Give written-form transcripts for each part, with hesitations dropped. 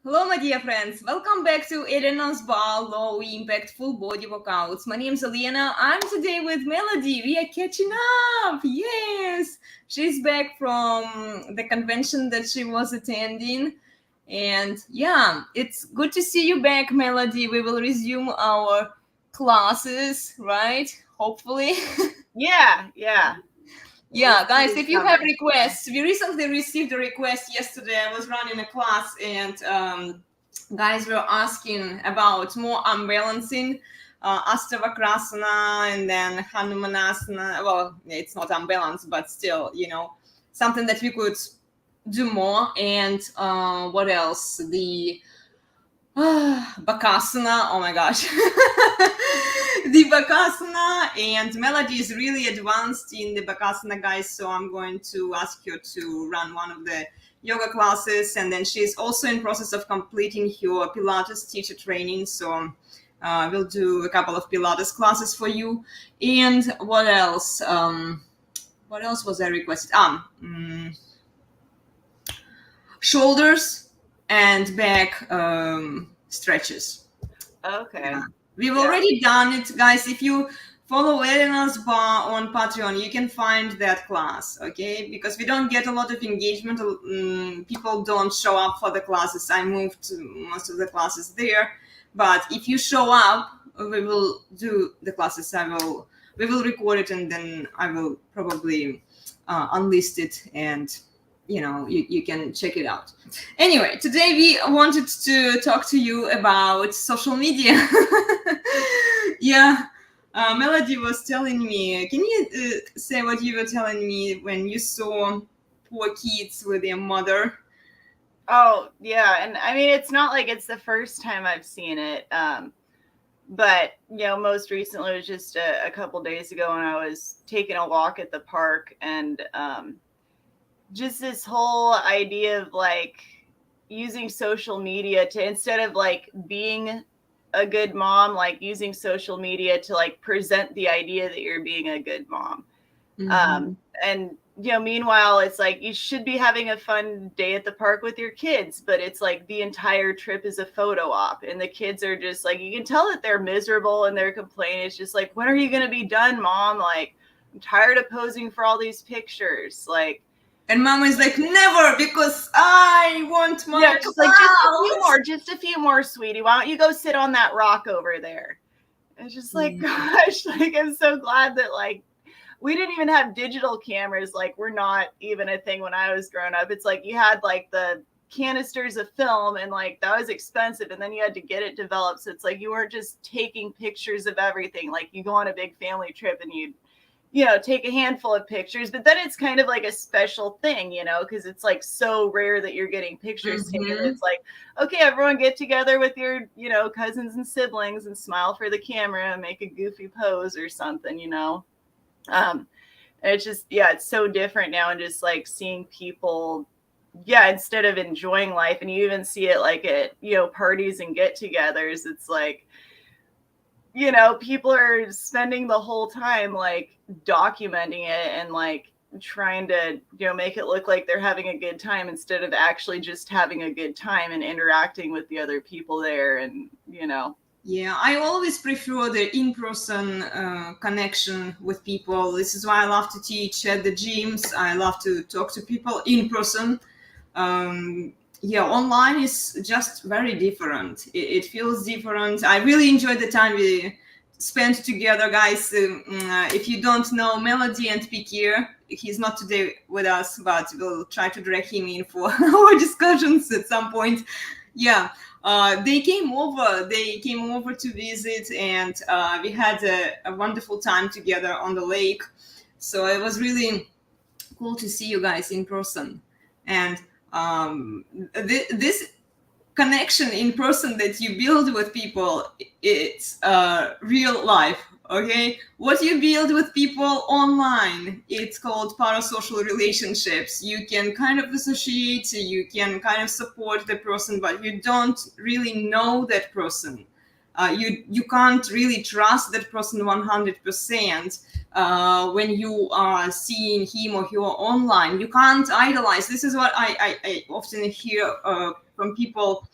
Hello, my dear friends. Welcome back to elenasbarre Low Impact Full Body Workouts. My name is Elena. I'm today with Melody. We are catching up. Yes, she's back from the convention that she was attending. And yeah, it's good to see you back, Melody. We will resume our classes, right? Hopefully. Yeah. We'll Yeah, see guys, this if you have summer. requests, we recently received a request yesterday. I was running a class and guys were asking about more unbalancing, Astavakrasana and then Hanumanasana. Well, it's not unbalanced, but still, something that we could do more. And what else? The Bakasana, oh my gosh. The Bakasana, and Melody is really advanced in the Bakasana, guys, so I'm going to ask her to run one of the yoga classes, and then she's also in process of completing her Pilates teacher training, so we'll do a couple of Pilates classes for you. And what else? What else was I requested? Shoulders and back stretches. Okay. Yeah. We've already done it, guys. If you follow Elena's Bar on Patreon, you can find that class, okay? Because we don't get a lot of engagement. People don't show up for the classes. I moved most of the classes there. But if you show up, we will do the classes. We will record it, and then I will probably unlist it, and you can check it out. Anyway, today we wanted to talk to you about social media. Yeah, Melody was telling me, can you say what you were telling me when you saw poor kids with their mother? Oh, yeah. And I mean, it's not like it's the first time I've seen it. But, most recently it was just a couple days ago when I was taking a walk at the park, and just this whole idea of like using social media to, instead of like being a good mom, like using social media to like present the idea that you're being a good mom. And meanwhile, it's like you should be having a fun day at the park with your kids, but it's like the entire trip is a photo op, and the kids are just like, you can tell that they're miserable and they're complaining. It's just like, when are you going to be done, mom? Like, I'm tired of posing for all these pictures. Like, and mom is like, never, because I want my yeah, just like just a few more, sweetie. Why don't you go sit on that rock over there? It's just like, gosh, like, I'm so glad that like we didn't even have digital cameras. Like, we're not even a thing when I was growing up. It's like you had like the canisters of film, and like that was expensive, and then you had to get it developed. So it's like you weren't just taking pictures of everything. Like, you go on a big family trip and you take a handful of pictures, but then it's kind of like a special thing, because it's like so rare that you're getting pictures taken. It's like, okay, everyone get together with your, cousins and siblings and smile for the camera and make a goofy pose or something, and it's just, it's so different now. And just like seeing people, instead of enjoying life, and you even see it like at, parties and get-togethers, it's like, people are spending the whole time like documenting it and like trying to, make it look like they're having a good time, instead of actually just having a good time and interacting with the other people there. And, Yeah, I always prefer the in-person connection with people. This is why I love to teach at the gyms. I love to talk to people in person. Online is just very different. It feels different. I really enjoyed the time we spent together, guys. If you don't know Melody and Pikir, he's not today with us, but we'll try to drag him in for our discussions at some point. Yeah. They came over to visit, and we had a wonderful time together on the lake. So it was really cool to see you guys in person. And this connection in person that you build with people, it's real life. Okay, what you build with people online, it's called parasocial relationships. You can kind of associate, you can kind of support the person, but you don't really know that person. You can't really trust that person 100%. When you are seeing him or her online, you can't idolize. This is what I often hear from people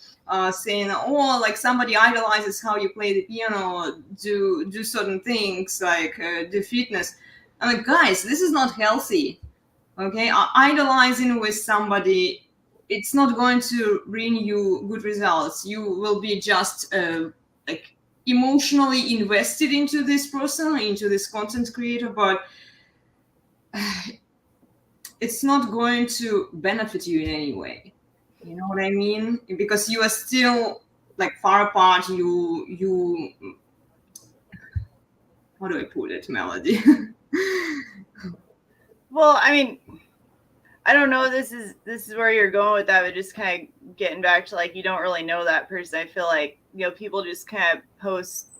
saying, oh, like somebody idolizes how you play the piano, or do certain things, like do fitness. I'm like, guys, this is not healthy. Okay, idolizing with somebody, it's not going to bring you good results. You will be just like emotionally invested into this person, into this content creator, but it's not going to benefit you in any way. You know what I mean? Because you are still like far apart. You how do I put it, Melody? Well, I mean, I don't know. This is where you're going with that, but just kind of getting back to like, you don't really know that person. I feel like, you know, people just kind of post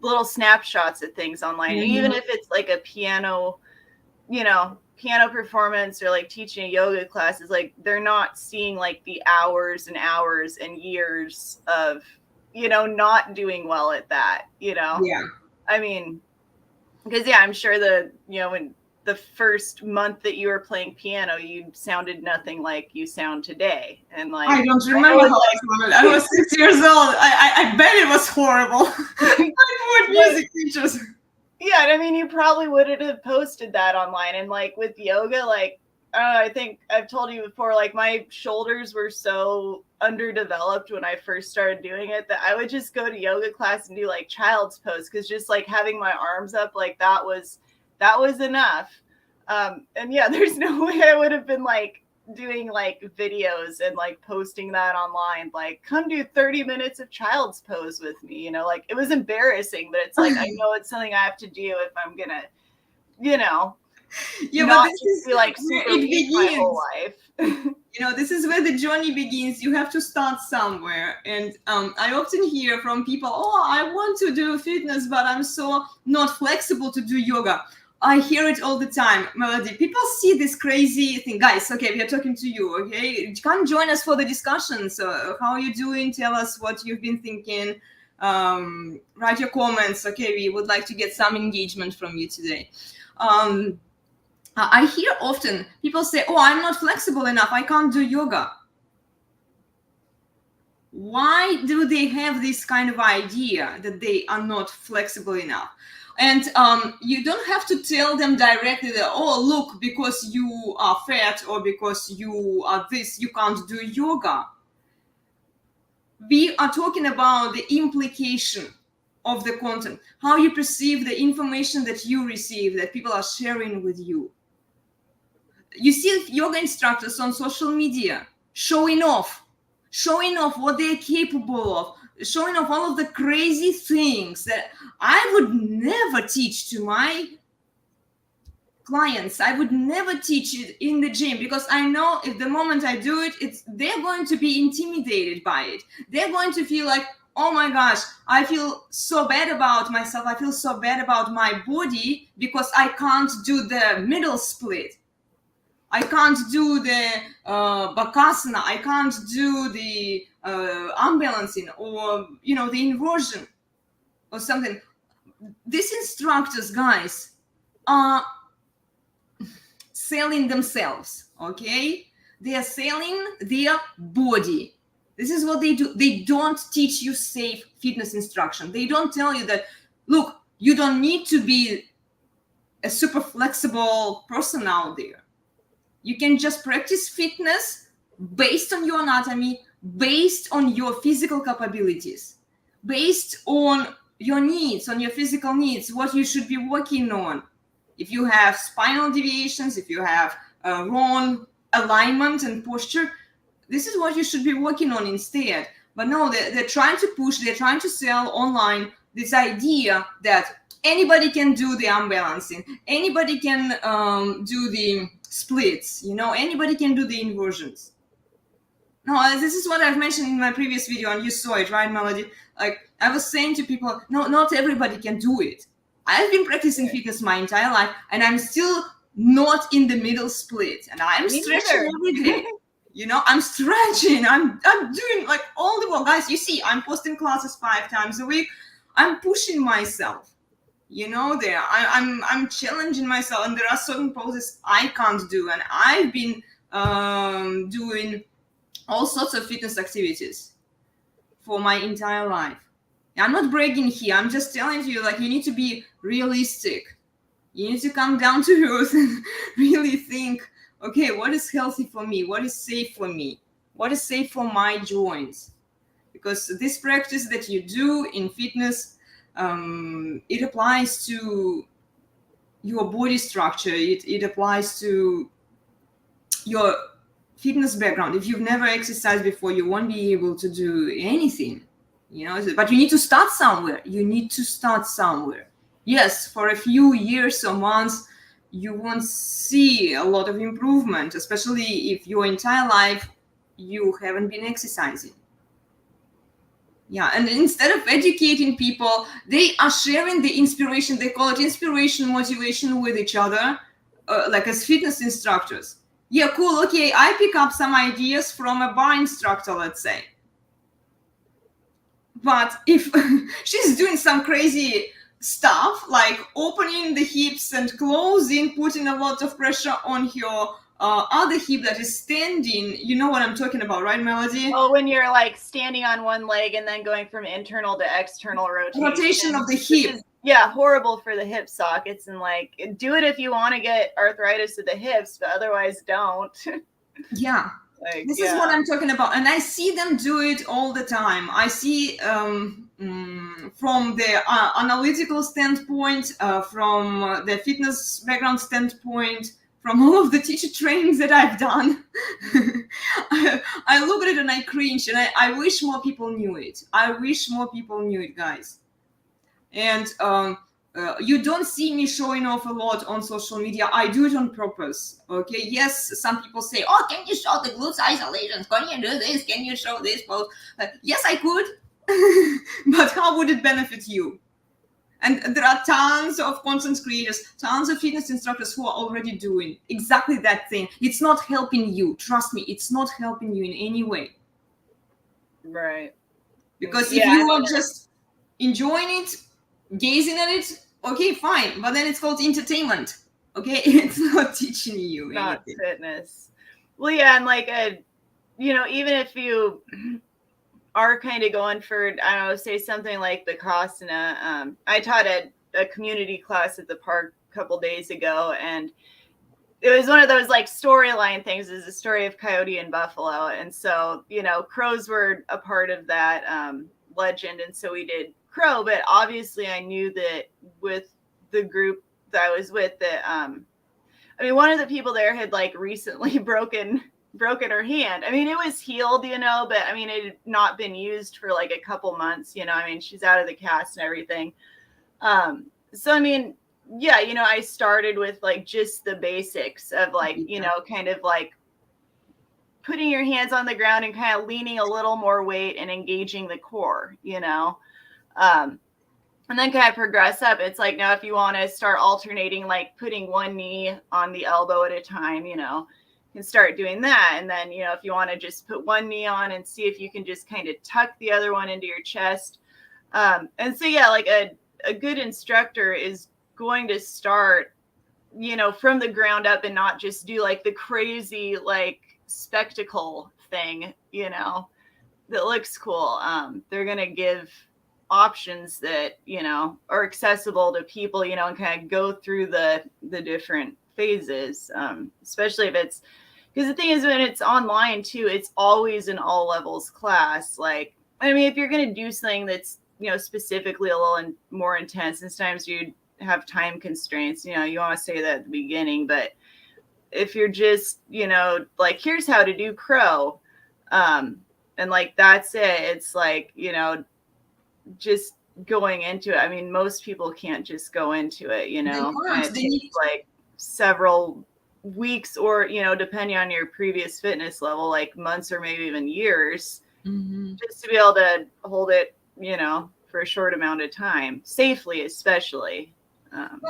little snapshots of things online, even if it's like a piano, you know, piano performance or like teaching a yoga class. Is like they're not seeing like the hours and hours and years of, you know, not doing well at that, you know? Yeah. I mean, because yeah, I'm sure you know, when the first month that you were playing piano, you sounded nothing like you sound today. And like, I don't remember how I sounded. I was 6 years old. I bet it was horrible. What music teachers? Yeah, I mean, you probably wouldn't have posted that online. And like with yoga, like, I think I've told you before, like my shoulders were so underdeveloped when I first started doing it that I would just go to yoga class and do like child's pose, because just like having my arms up like that was enough. And yeah, there's no way I would have been like doing like videos and like posting that online, like come do 30 minutes of child's pose with me, you know, like it was embarrassing, but it's like I know it's something I have to do if I'm gonna, you know, yeah, not but this is be like super weak my whole life. You know, this is where the journey begins. You have to start somewhere. And I often hear from people, oh, I want to do fitness, but I'm so not flexible to do yoga. I hear it all the time, Melody. People see this crazy thing. Guys, okay, we are talking to you, okay? You can join us for the discussion. So how are you doing? Tell us what you've been thinking. Write your comments. Okay, we would like to get some engagement from you today. I hear often people say, oh, I'm not flexible enough. I can't do yoga. Why do they have this kind of idea that they are not flexible enough? And you don't have to tell them directly that, oh, look, because you are fat or because you are this, you can't do yoga. We are talking about the implication of the content, how you perceive the information that you receive, that people are sharing with you. You see yoga instructors on social media showing off what they're capable of, showing off all of the crazy things that I would never teach to my clients. I would never teach it in the gym, because I know if the moment I do it, they're going to be intimidated by it. They're going to feel like, oh my gosh, I feel so bad about myself. I feel so bad about my body because I can't do the middle split. I can't do the bakasana. I can't do the unbalancing, or, you know, the inversion or something. These instructors, guys, are selling themselves, okay? They are selling their body. This is what they do. They don't teach you safe fitness instruction. They don't tell you that, look, you don't need to be a super flexible person out there. You can just practice fitness based on your anatomy, based on your physical capabilities, based on your needs, on your physical needs, what you should be working on. If you have spinal deviations, if you have wrong alignment and posture, this is what you should be working on instead. But no, they're trying to push, they're trying to sell online this idea that anybody can do the unbalancing, anybody can do the splits, you know, anybody can do the inversions. No, this is what I've mentioned in my previous video, and you saw it, right, Melody? Like, I was saying to people, no, not everybody can do it. I've been practicing fitness my entire life, and I'm still not in the middle split, and I'm stretching every day. You know, I'm stretching, I'm doing like all the work. Guys, you see, I'm posting classes 5 times a week. I'm pushing myself, there. I'm challenging myself, and there are certain poses I can't do, and I've been doing all sorts of fitness activities for my entire life. I'm not bragging here. I'm just telling you, like, you need to be realistic. You need to come down to earth and really think, okay, what is healthy for me? What is safe for me? What is safe for my joints? Because this practice that you do in fitness, it applies to your body structure. It applies to your fitness background. If you've never exercised before, you won't be able to do anything, but you need to start somewhere. Yes, for a few years or months, you won't see a lot of improvement, especially if your entire life you haven't been exercising. Yeah, and instead of educating people, they are sharing the inspiration. They call it inspiration, motivation with each other, like as fitness instructors. Yeah, cool. Okay, I pick up some ideas from a bar instructor, let's say. But if she's doing some crazy stuff like opening the hips and closing, putting a lot of pressure on your other hip that is standing, you know what I'm talking about, right, Melody? Oh, when you're like standing on one leg and then going from internal to external rotation of the hip. Yeah, horrible for the hip sockets, and like do it if you want to get arthritis of the hips, but otherwise don't. Yeah. This is what I'm talking about, and I see them do it all the time. I see from the analytical standpoint, from the fitness background standpoint, from all of the teacher trainings that I've done. I look at it and I cringe, and I wish more people knew it. I wish more people knew it, guys. And you don't see me showing off a lot on social media. I do it on purpose. Okay. Yes, some people say, "Oh, can you show the glutes isolations? Can you do this? Can you show this pose?" Yes, I could. But how would it benefit you? And there are tons of content creators, tons of fitness instructors who are already doing exactly that thing. It's not helping you. Trust me, it's not helping you in any way. Right. Because if you are just enjoying it, gazing at it, okay, fine, but then it's called entertainment. Okay, it's not teaching you not anything. Fitness. Well, yeah, and like even if you are kind of going for, I don't know, say something like the Vipassana. I taught a community class at the park a couple days ago, and it was one of those like storyline things. Is a story of coyote and buffalo, and so crows were a part of that legend, and so we did crow. But obviously I knew that with the group that I was with, that one of the people there had like recently broken her hand. I mean, it was healed, but it had not been used for like a couple months, she's out of the cast and everything. So I started with like just the basics of like, kind of like putting your hands on the ground and kind of leaning a little more weight and engaging the core, and then kind of progress up. It's like, now if you want to start alternating, like putting one knee on the elbow at a time, you can start doing that. And then, if you want to just put one knee on and see if you can just kind of tuck the other one into your chest. And so, yeah, like a good instructor is going to start, from the ground up and not just do like the crazy, like spectacle thing, that looks cool. They're going to give options that are accessible to people, and kind of go through the different phases, especially if it's, because the thing is, when it's online too, it's always an all levels class. Like, if you're going to do something that's specifically a little more intense, and sometimes you have time constraints, you want to say that at the beginning. But if you're just like, here's how to do crow, and like that's it, it's like just going into it. Most people can't just go into it, it takes like several weeks, or depending on your previous fitness level, like months or maybe even years, just to be able to hold it for a short amount of time, safely especially. And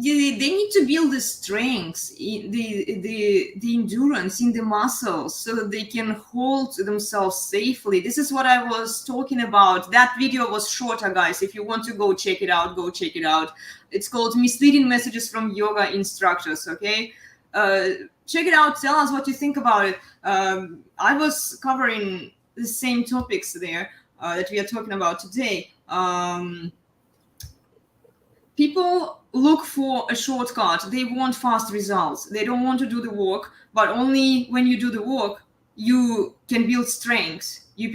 they need to build the strength, the endurance in the muscles, so that they can hold themselves safely. This is what I was talking about. That video was shorter, guys. If you want to go check it out, go check it out. It's called "Misleading Messages from Yoga Instructors." Okay, check it out. Tell us what you think about it. I was covering the same topics there that we are talking about today. People look for a shortcut. They want fast results. They don't want to do the work, but only when you do the work, you can build strength. You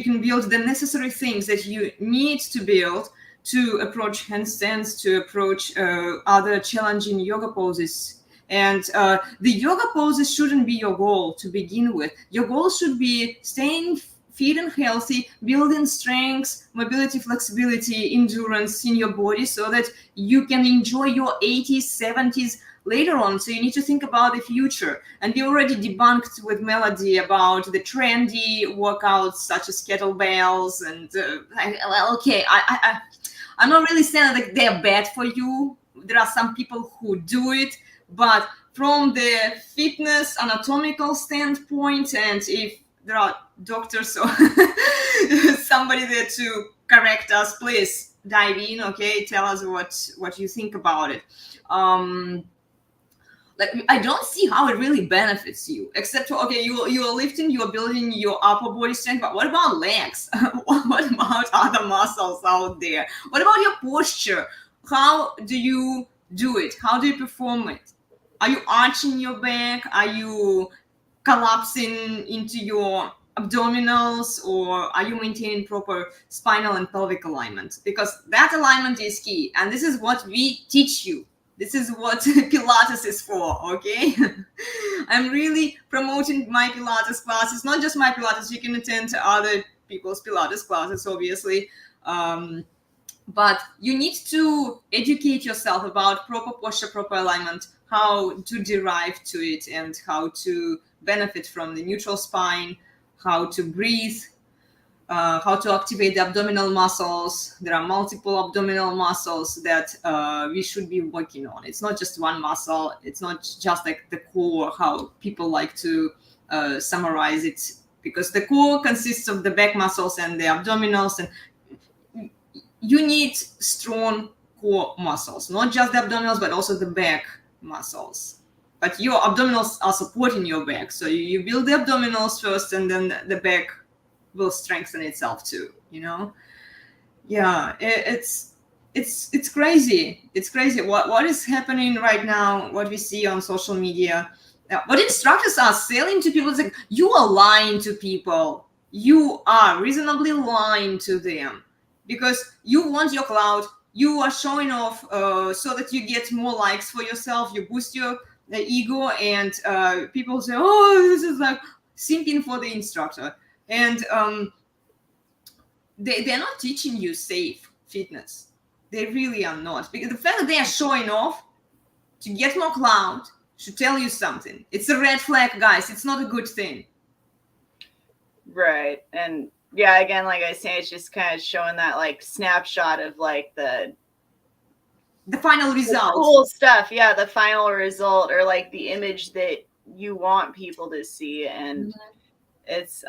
can build the necessary things that you need to build to approach handstands, to approach other challenging yoga poses. And the yoga poses shouldn't be your goal to begin with. Your goal should be staying fit and healthy, building strength, mobility, flexibility, endurance in your body, so that you can enjoy your 80s, 70s later on. So you need to think about the future. And we already debunked with Melody about the trendy workouts such as kettlebells. And I'm not really saying that they're bad for you. There are some people who do it, but from the fitness anatomical standpoint, and if there are doctors or somebody there to correct us, please dive in. Okay, tell us what you think about it. I don't see how it really benefits you, except for, okay, you're lifting, you're building your upper body strength, but what about legs? What about other muscles out there? What about your posture? How do you do it? How do you perform it? Are you arching your back? Are you collapsing into your abdominals, or are you maintaining proper spinal and pelvic alignment? Because that alignment is key, and this is what we teach you. This is what Pilates is for, okay? I'm really promoting my Pilates classes, not just my Pilates. You can attend other people's Pilates classes, obviously. But you need to educate yourself about proper posture, proper alignment, how to derive to it, and how to benefit from the neutral spine, how to breathe, how to activate the abdominal muscles. There are multiple abdominal muscles that we should be working on. It's not just one muscle. It's not just like the core, how people like to summarize it, because the core consists of the back muscles and the abdominals, and you need strong core muscles, not just the abdominals, but also the back muscles. But your abdominals are supporting your back. So you build the abdominals first, and then the back will strengthen itself too, you know? Yeah, it's crazy. It's crazy what is happening right now, what we see on social media. What instructors are selling to people is like, you are lying to people. You are reasonably lying to them, because you want your clout. You are showing off so that you get more likes for yourself. You boost your ego, and people say, oh, this is like simping for the instructor. And they're not teaching you safe fitness. They really are not. Because the fact that they are showing off to get more clout should tell you something. It's a red flag, guys. It's not a good thing. Right. And yeah, again, like I say, it's just kind of showing that like snapshot of like the final result. Cool stuff. Yeah, the final result, or like the image that you want people to see. And it's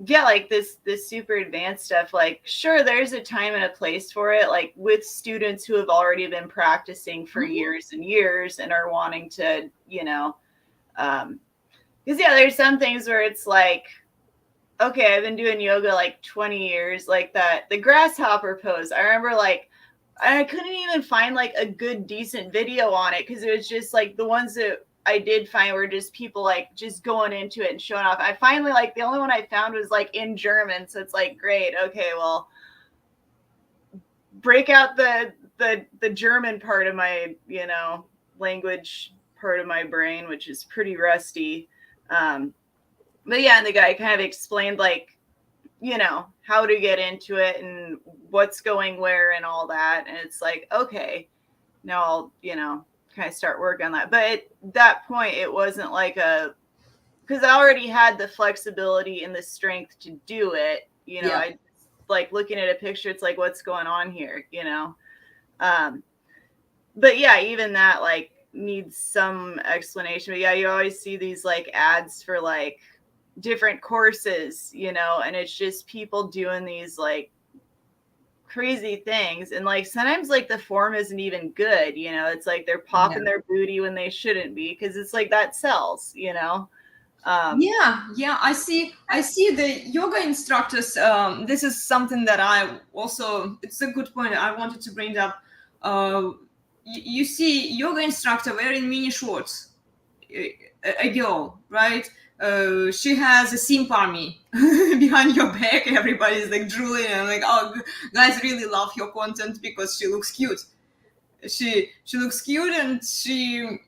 yeah, like this super advanced stuff. Like, sure, there's a time and a place for it, like with students who have already been practicing for years and years and are wanting to, you know, because yeah, there's some things where it's like, okay, I've been doing yoga like 20 years, like the grasshopper pose. I remember like I couldn't even find like a good decent video on it, because it was just like the ones that I did find were just people like just going into it and showing off. I finally, like, the only one I found was like in German, so it's like, great, okay, well, break out the German part of my, you know, language part of my brain, which is pretty rusty. But yeah, and the guy kind of explained like, you know, how to get into it and what's going where and all that. And it's like, okay, now I'll, you know, kind of start work on that. But at that point, it wasn't like because I already had the flexibility and the strength to do it. You know, I like looking at a picture, it's like, what's going on here, you know? but yeah, even that like needs some explanation. But yeah, you always see these like ads for like different courses, you know, and it's just people doing these like crazy things, and like sometimes like the form isn't even good, you know. It's like they're popping their booty when they shouldn't be, because it's like that sells, you know. Yeah, I see the yoga instructors. This is something that I also, it's a good point I wanted to bring up. You see yoga instructor wearing mini shorts, a girl, right? She has a simp army behind your back. Everybody's like drooling and like, oh, guys really love your content because she looks cute. She looks cute, and she,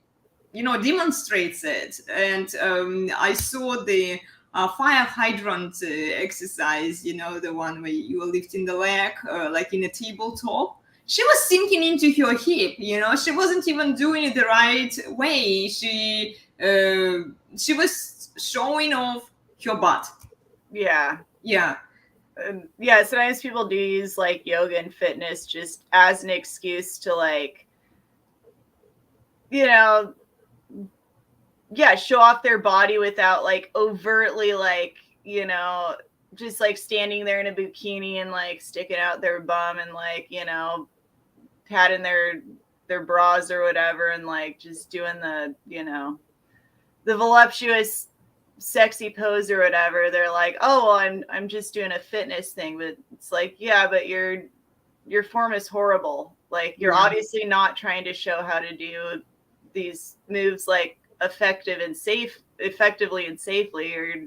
you know, demonstrates it. And I saw the fire hydrant exercise, you know, the one where you are lifting the leg like in a tabletop. She was sinking into her hip, you know. She wasn't even doing it the right way. She was showing off her butt. Yeah. Yeah. Sometimes people do use like yoga and fitness just as an excuse to like, you know, show off their body without like overtly like, you know, just like standing there in a bikini and like sticking out their bum and like, you know, patting their bras or whatever, and like just doing the, you know, the voluptuous sexy pose or whatever. They're like, oh well, I'm just doing a fitness thing. But it's like, yeah, but your form is horrible. Like you're obviously not trying to show how to do these moves like effectively and safely, or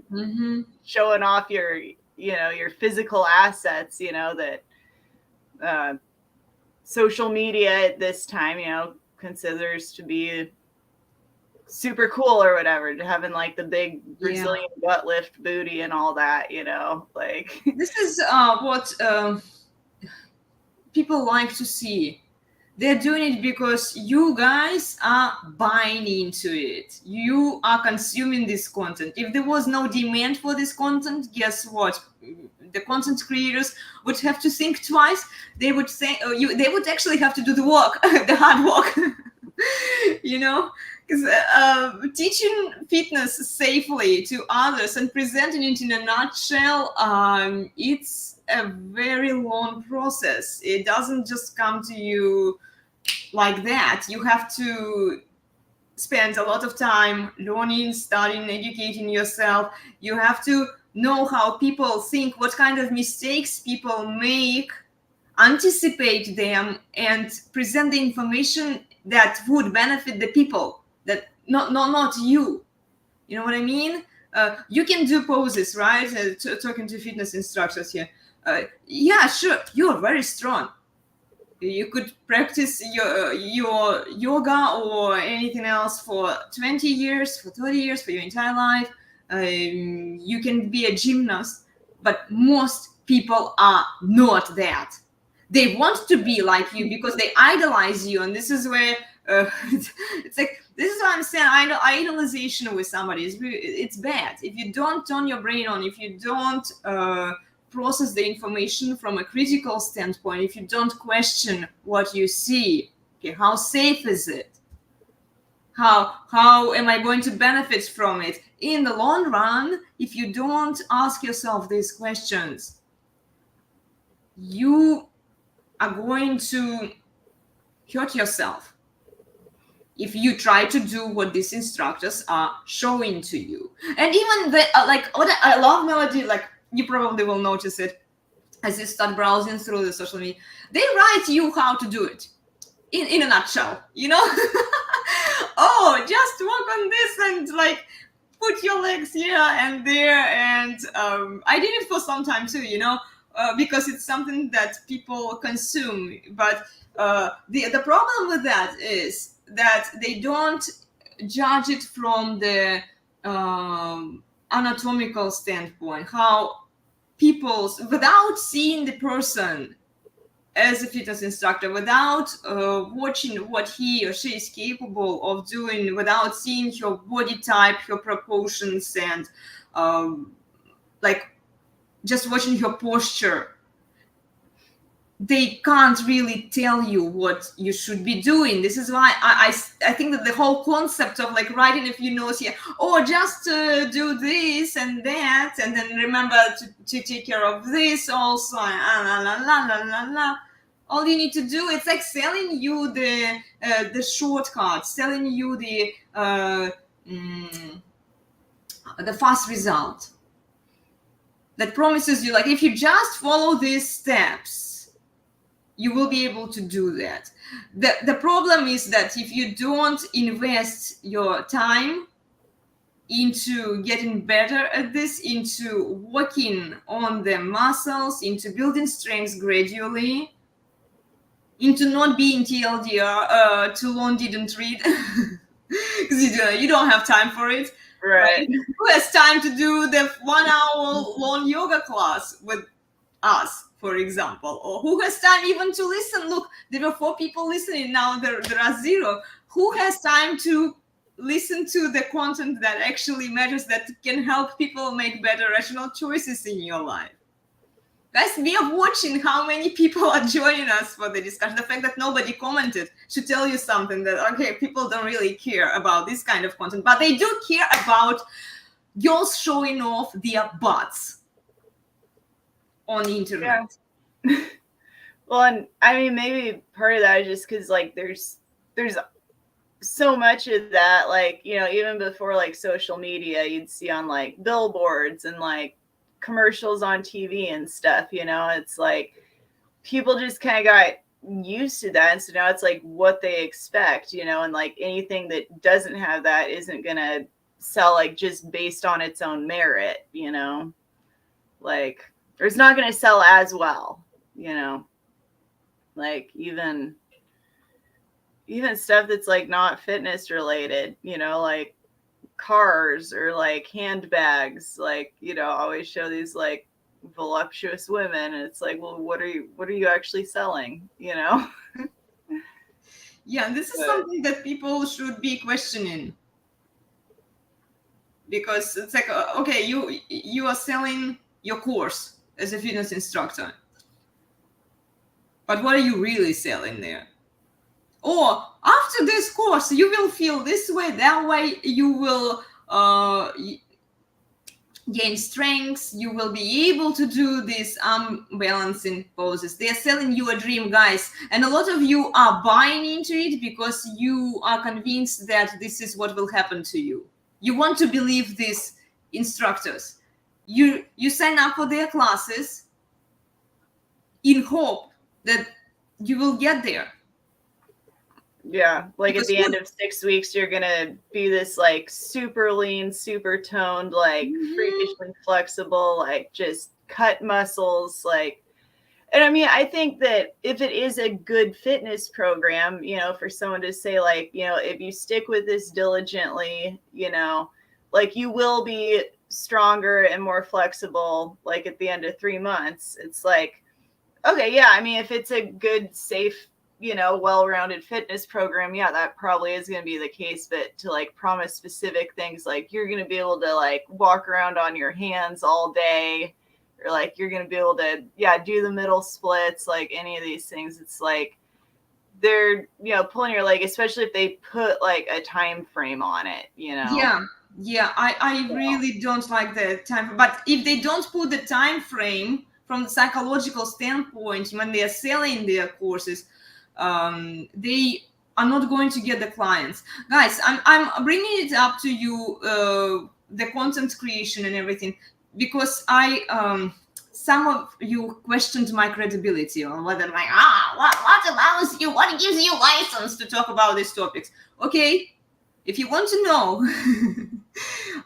showing off your, you know, your physical assets, you know, that social media at this time, you know, considers to be super cool or whatever, to having like the big Brazilian butt lift booty and all that, you know. Like this is what people like to see. They're doing it because you guys are buying into it. You are consuming this content. If there was no demand for this content, guess what? The content creators would have to think twice. They would say, they would actually have to do the work, the hard work. You know, because teaching fitness safely to others and presenting it in a nutshell, it's a very long process. It doesn't just come to you like that. You have to spend a lot of time learning, studying, educating yourself. You have to know how people think, what kind of mistakes people make, anticipate them, and present the information that would benefit the people, that not you. You know what I mean? You can do poses, right? Talking to fitness instructors here. Yeah, sure, you're very strong. You could practice your yoga or anything else for 20 years, for 30 years, for your entire life. You can be a gymnast, but most people are not that. They want to be like you because they idolize you, and this is where it's like, this is what I'm saying. Idolization with somebody it's bad. If you don't turn your brain on, if you don't process the information from a critical standpoint, if you don't question what you see, okay, how safe is it? How am I going to benefit from it in the long run? If you don't ask yourself these questions, you are going to hurt yourself if you try to do what these instructors are showing to you. And even the like, what I love, Melody, like you probably will notice it as you start browsing through the social media, they write you how to do it in a nutshell, you know. Oh, just work on this and like put your legs here and there. And I did it for some time too, you know, because it's something that people consume. But the problem with that is that they don't judge it from the anatomical standpoint, how people's, without seeing the person as a fitness instructor, without watching what he or she is capable of doing, without seeing her body type, her proportions, and like just watching her posture, they can't really tell you what you should be doing. This is why I think that the whole concept of like writing a few notes here, or just do this and that, and then remember to take care of this also, la la la la la la. All you need to do, it's like selling you the shortcut, selling you the fast result that promises you, like, if you just follow these steps, you will be able to do that. The problem is that if you don't invest your time into getting better at this, into working on the muscles, into building strength gradually, into not being TLDR, too long didn't read, because you don't have time for it. Right. Who has time to do the 1 hour long yoga class with us, for example? Or who has time even to listen? Look, there were 4 people listening, now there are 0. Who has time to listen to the content that actually matters, that can help people make better rational choices in your life? Guys, we are watching how many people are joining us for the discussion. The fact that nobody commented should tell you something, that, okay, people don't really care about this kind of content, but they do care about girls showing off their butts on the internet. Yeah. Well, and I mean, maybe part of that is just because, like, there's so much of that, like, you know, even before like social media, you'd see on like billboards and like commercials on TV and stuff, you know. It's like people just kind of got used to that, and so now it's like what they expect, you know, and like anything that doesn't have that isn't gonna sell, like just based on its own merit, you know, like, or it's not gonna sell as well, you know, like even stuff that's like not fitness related, you know, like cars or like handbags, like, you know, always show these like voluptuous women, and it's like, well, what are you actually selling, you know? Yeah, this is something that people should be questioning, because it's like, okay, you are selling your course as a fitness instructor, but what are you really selling there? Or after this course, you will feel this way, that way, you will gain strength, you will be able to do these balancing poses. They're selling you a dream, guys. And a lot of you are buying into it because you are convinced that this is what will happen to you. You want to believe these instructors. You sign up for their classes in hope that you will get there. Yeah, like at the end of 6 weeks, you're gonna be this like super lean, super toned, like freakishly flexible, like just cut muscles, like. And I mean, I think that if it is a good fitness program, you know, for someone to say like, you know, if you stick with this diligently, you know, like you will be stronger and more flexible, like at the end of 3 months. It's like, okay, yeah, I mean, if it's a good, safe, you know, well-rounded fitness program, yeah, that probably is going to be the case. But to like promise specific things, like you're going to be able to like walk around on your hands all day, or like you're going to be able to, yeah, do the middle splits, like any of these things, it's like they're, you know, pulling your leg, especially if they put like a time frame on it, you know. Yeah, I really don't like the time, but if they don't put the time frame from the psychological standpoint when they are selling their courses, they are not going to get the clients. Guys, I'm bringing it up to you, the content creation and everything, because some of you questioned my credibility on whether, like, what allows you, what gives you license to talk about these topics. Okay, if you want to know,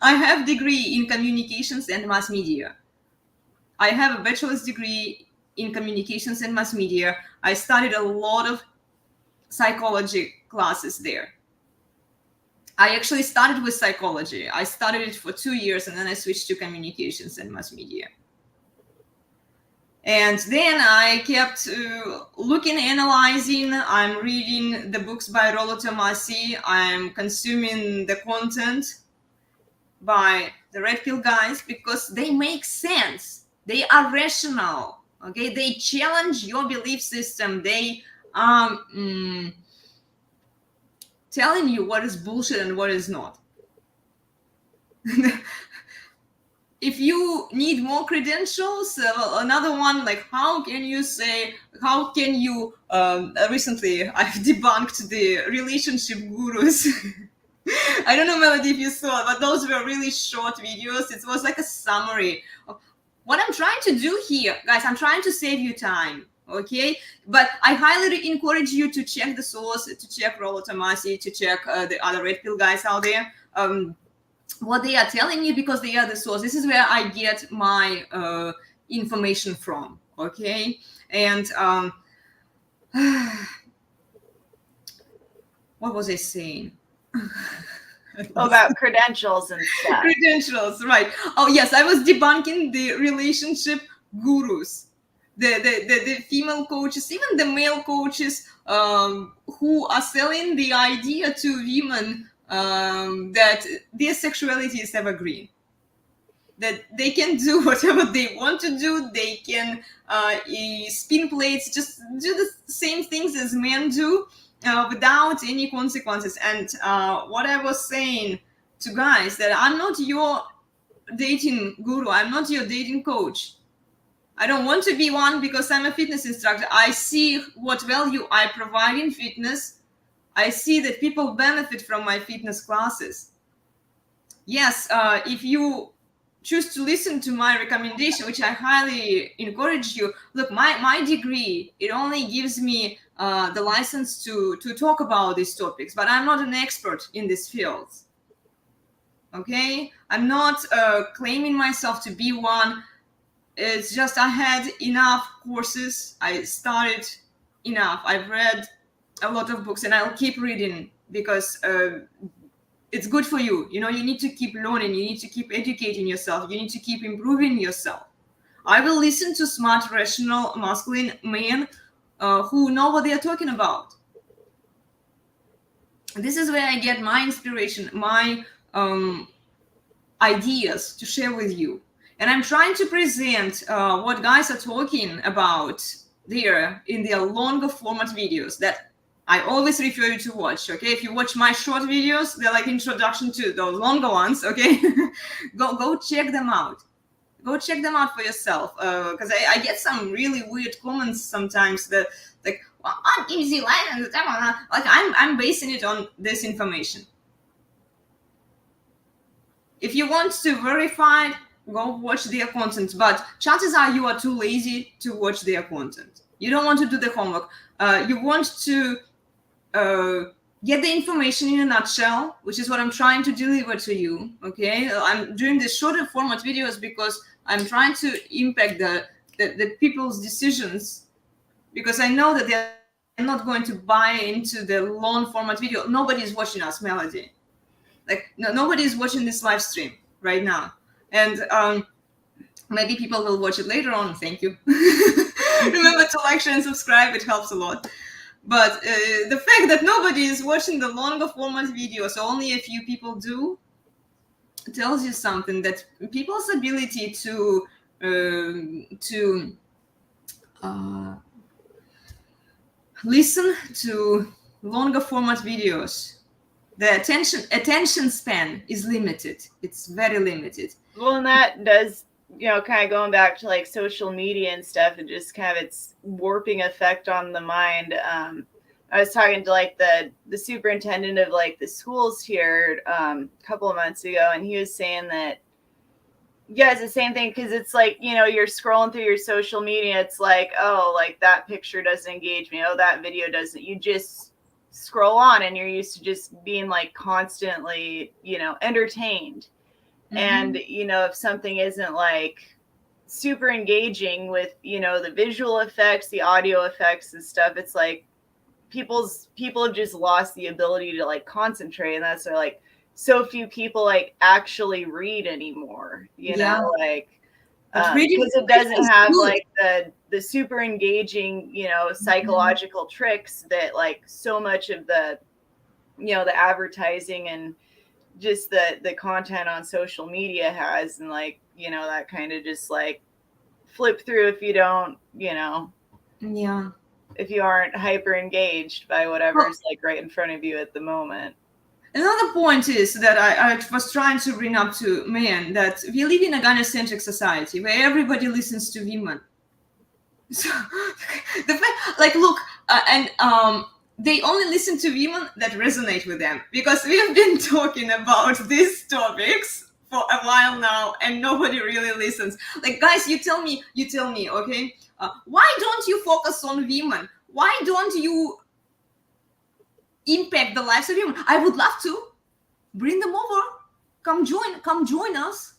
I have a degree in communications and mass media. I have a bachelor's degree in communications and mass media. I studied a lot of psychology classes there. I actually started with psychology. I studied it for 2 years, and then I switched to communications and mass media. And then I kept looking, analyzing. I'm reading the books by Rollo Tomassi. I'm consuming the content by the Red Pill guys because they make sense. They are rational. Okay, they challenge your belief system. They are telling you what is bullshit and what is not. If you need more credentials, another one, like how can you recently I've debunked the relationship gurus. I don't know, Melody, if you saw, but those were really short videos. It was like a summary of what I'm trying to do here, guys. I'm trying to save you time, okay? But I highly encourage you to check the source, to check Rollo Tomasi, to check the other red pill guys out there. What they are telling you, because they are the source. This is where I get my information from, okay? And what was I saying? About credentials and stuff. Credentials, right? Oh yes, I was debunking the relationship gurus, the female coaches, even the male coaches, who are selling the idea to women that their sexuality is evergreen, that they can do whatever they want to do. They can spin plates, just do the same things as men do, without any consequences. And what I was saying to guys, that I'm not your dating guru, I'm not your dating coach. I don't want to be one, because I'm a fitness instructor. I see what value I provide in fitness. I see that people benefit from my fitness classes. Yes, if you choose to listen to my recommendation, which I highly encourage you, look, my degree, it only gives me the license to talk about these topics, but I'm not an expert in this field. Okay, I'm not claiming myself to be one. It's just I had enough courses, I started enough, I've read a lot of books, and I'll keep reading, because it's good for you. You know, you need to keep learning, you need to keep educating yourself, you need to keep improving yourself. I will listen to smart, rational, masculine men who know what they are talking about. This is where I get my inspiration, my ideas to share with you. And I'm trying to present what guys are talking about there in their longer format videos that I always refer you to watch, okay? If you watch my short videos, they're like introduction to those longer ones, okay? go check them out. Go check them out for yourself, because I get some really weird comments sometimes that, like, well, I'm easy life, like I'm basing it on this information. If you want to verify, go watch their content, but chances are you are too lazy to watch their content. You don't want to do the homework. You want to get the information in a nutshell, which is what I'm trying to deliver to you. Okay, I'm doing the shorter format videos because I'm trying to impact the people's decisions, because I know that they're not going to buy into the long format video. Nobody's watching us, Melody. Like, nobody is watching this live stream right now, and maybe people will watch it later on. Thank you. Remember to like, share, and subscribe. It helps a lot. But the fact that nobody is watching the longer format videos, only a few people do, tells you something, that people's ability to listen to longer format videos, the attention span is limited. It's very limited. Well, and that does, kind of going back to like social media and stuff, and just kind of its warping effect on the mind. I was talking to like the superintendent of like the schools here a couple of months ago, and he was saying that, yeah, it's the same thing, because it's like, you're scrolling through your social media, it's like, oh, like that picture doesn't engage me, oh, that video doesn't. You just scroll on, and you're used to just being like constantly, entertained. Mm-hmm. And if something isn't like super engaging with the visual effects, the audio effects and stuff, it's like people have just lost the ability to like concentrate, and that's why like so few people like actually read anymore, like because it doesn't have like the super engaging psychological mm-hmm. tricks that like so much of the the advertising and just the content on social media has, and like that kind of just like flip through if you don't, you know, Yeah. if you aren't hyper engaged by Well, whatever's like right in front of you at the moment. another point is that I was trying to bring up to men that we live in a gynocentric society where everybody listens to women. So the fact, like, look, and they only listen to women that resonate with them, because we have been talking about these topics for a while now, and nobody really listens. Like, guys, you tell me, okay, why don't you focus on women? Why don't you impact the lives of women? I would love to bring them over. Come join us.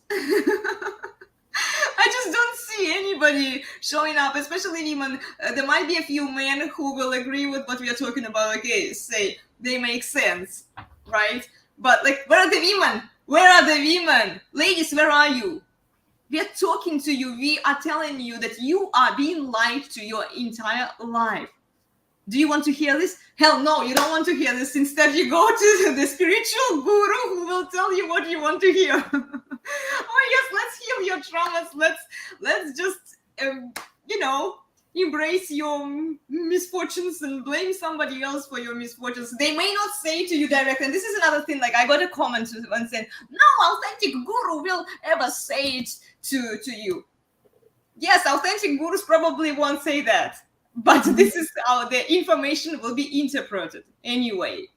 I just don't see anybody showing up, especially women. There might be a few men who will agree with what we are talking about. Okay, say they make sense, right? But like, where are the women? Where are the women? Ladies, where are you? We are talking to you. We are telling you that you are being lied to your entire life. Do you want to hear this? Hell no, you don't want to hear this. Instead, you go to the spiritual guru who will tell you what you want to hear. Oh yes, let's heal your traumas. Let's just embrace your misfortunes and blame somebody else for your misfortunes. They may not say to you directly. And this is another thing. Like, I got a comment once saying, "No authentic guru will ever say it to you." Yes, authentic gurus probably won't say that. But this is how the information will be interpreted anyway.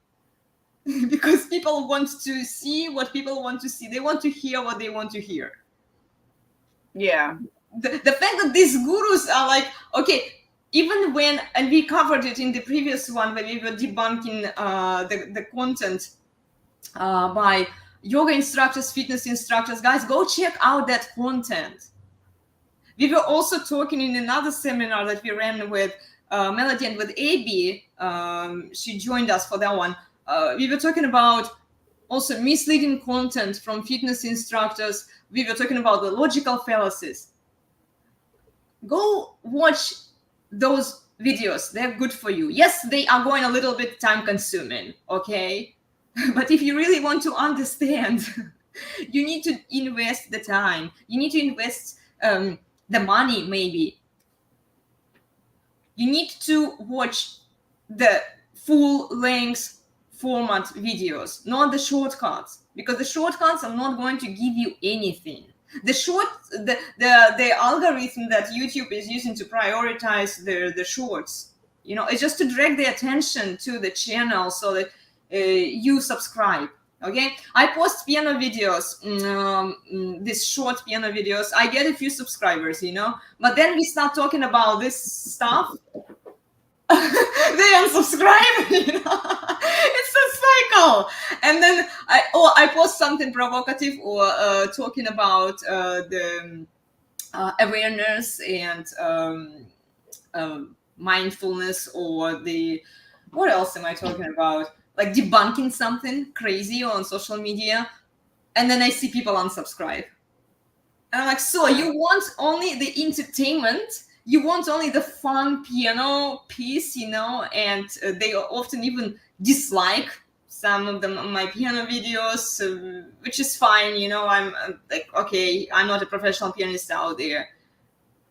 Because people want to see what people want to see. They want to hear what they want to hear. Yeah. The fact that these gurus are like, okay, even when, and we covered it in the previous one when we were debunking the content by yoga instructors, fitness instructors, guys, go check out that content. We were also talking in another seminar that we ran with Melody and with Abby. She joined us for that one. We were talking about also misleading content from fitness instructors. We were talking about the logical fallacies. Go watch those videos. They're good for you. Yes, they are going a little bit time consuming, okay? But if you really want to understand, you need to invest the time. You need to invest the money, maybe. You need to watch the full length format videos, not the shortcuts, because the shortcuts are not going to give you anything. The algorithm that YouTube is using to prioritize the shorts, it's just to drag the attention to the channel so that you subscribe. Okay, I post piano videos, these short piano videos. I get a few subscribers, but then we start talking about this stuff. They unsubscribe. It's a cycle. And then I post something provocative or talking about the awareness and mindfulness, or what else am I talking about? Like debunking something crazy on social media, and then I see people unsubscribe. And I'm like, so you want only the entertainment? You want only the fun piano piece, and they often even dislike some of them on my piano videos, which is fine, I'm like, okay, I'm not a professional pianist out there.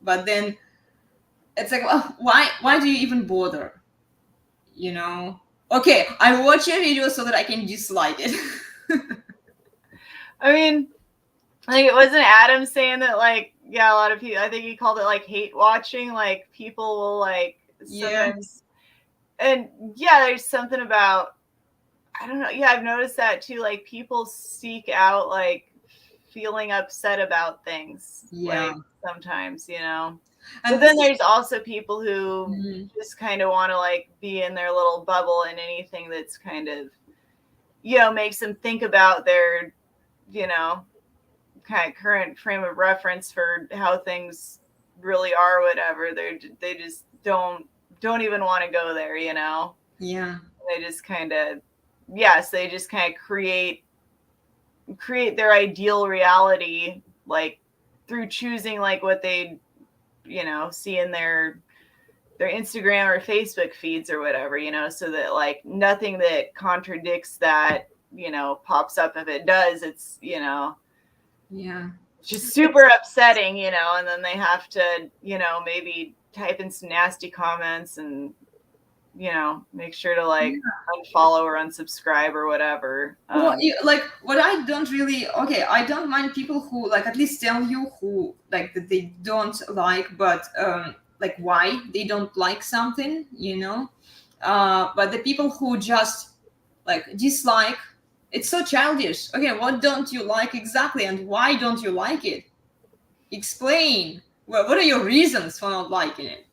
But then it's like, well, why do you even bother? Okay, I watch your video so that I can dislike it. I mean, like, it wasn't Adam saying that, like, yeah, a lot of people, I think he called it like hate watching. Like, people will like sometimes, and yeah, there's something about, I don't know. Yeah, I've noticed that too. Like, people seek out like feeling upset about things. Yeah. Like, sometimes, And but then there's also people who just kind of want to like be in their little bubble, and anything that's kind of, makes them think about their, kind of current frame of reference for how things really are, or whatever. They just don't even want to go there, Yeah. They just kind of, yes, they just kind of create their ideal reality, like through choosing like what they, see in their Instagram or Facebook feeds or whatever, so that like nothing that contradicts that, pops up. If it does, it's, Yeah. just super upsetting, you know, and then they have to, you know, maybe type in some nasty comments and, you know, make sure to like unfollow or unsubscribe or whatever. Well, like what I don't really, okay, I don't mind people who like at least tell you who like that they don't like, but like why they don't like something, you know. But the people who just like dislike, it's so childish. Okay, what don't you like exactly, and why don't you like it? Explain. Well, what are your reasons for not liking it?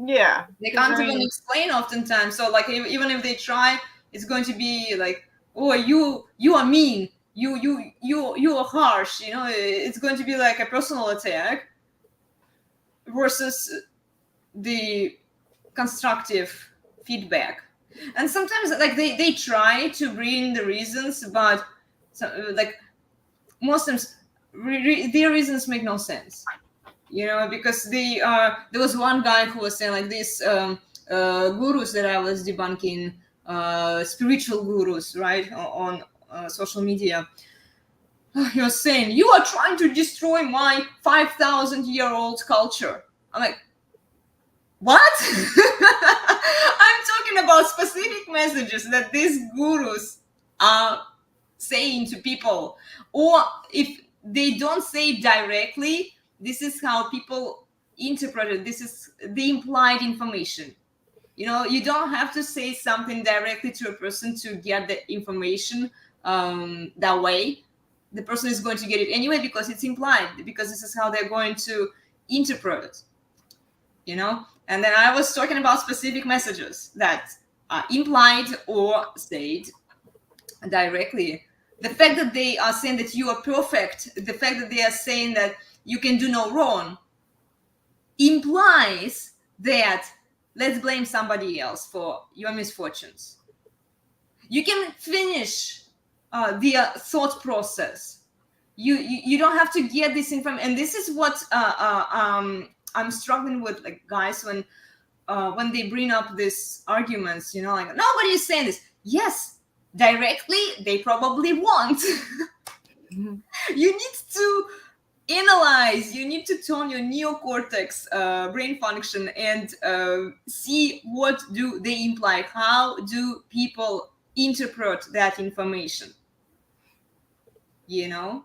Yeah, They 'cause, can't I even mean, explain oftentimes. So like even if they try, it's going to be like, oh, you are mean, you are harsh, you know. It's going to be like a personal attack versus the constructive feedback. And sometimes like they try to bring the reasons, but like most times their reasons make no sense, you know, because there was one guy who was saying like this, gurus that I was debunking, spiritual gurus, right, on social media. He was saying, you are trying to destroy my 5,000-year-old culture. I'm like, what? I'm talking about specific messages that these gurus are saying to people, or if they don't say it directly, this is how people interpret it. This is the implied information. You know, you don't have to say something directly to a person to get the information that way. The person is going to get it anyway because it's implied, because this is how they're going to interpret it, you know. And then I was talking about specific messages that are implied or said directly. The fact that they are saying that you are perfect, the fact that they are saying that you can do no wrong, implies that let's blame somebody else for your misfortunes. You can finish their thought process. You don't have to get this information. And this is what I'm struggling with, like, guys, when they bring up these arguments, you know, like, nobody is saying this. Yes, directly, they probably won't. You need to analyze, you need to tone your neocortex brain function and see what do they imply, how do people interpret that information, you know.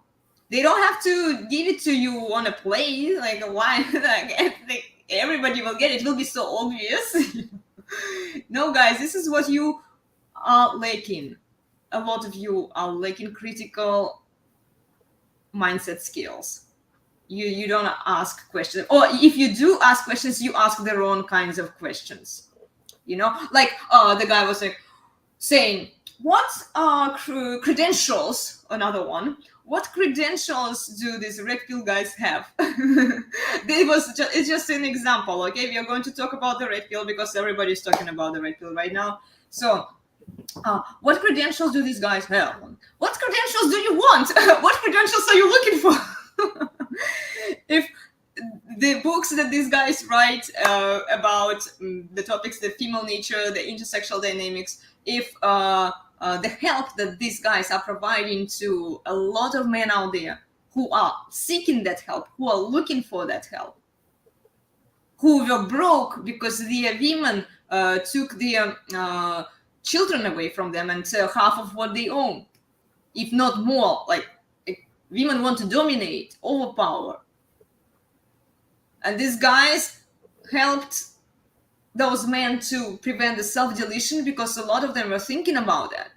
They don't have to give it to you on a play, like, why? Like, everybody will get it, it will be so obvious. No, guys, this is what you are lacking. A lot of you are lacking critical mindset skills. You don't ask questions, or if you do ask questions, you ask the wrong kinds of questions, you know. Like the guy was like saying, what credentials, another one, what credentials do these red pill guys have? It's just an example, okay. We are going to talk about the red pill because everybody's talking about the red pill right now. So what credentials do these guys have? What credentials do you want? What credentials are you looking for? If the books that these guys write about the topics, the female nature, the intersexual dynamics, if the help that these guys are providing to a lot of men out there who are seeking that help, who are looking for that help, who were broke because their women took their children away from them and half of what they own, if not more. Like, women want to dominate, overpower. And these guys helped those men to prevent the self-deletion, because a lot of them were thinking about that.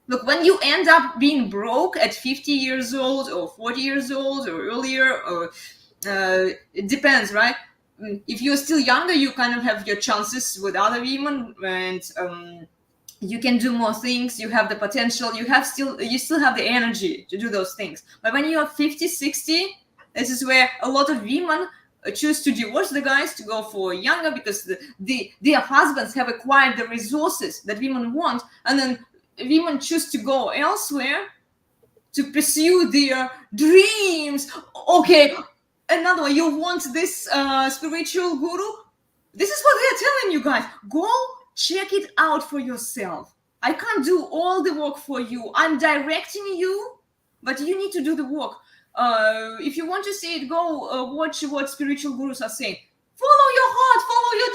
Look, when you end up being broke at 50 years old or 40 years old or earlier, or it depends, right? If you're still younger, you kind of have your chances with other women, and you can do more things, you have the potential, you still have the energy to do those things. But when you are 50, 60, this is where a lot of women choose to divorce the guys to go for younger, because their husbands have acquired the resources that women want, and then women choose to go elsewhere to pursue their dreams. Okay, another one, you want this spiritual guru? This is what they're telling you guys. Go check it out for yourself. I can't do all the work for you. I'm directing you, but you need to do the work. if you want to see it, go watch what spiritual gurus are saying. Follow your heart, follow your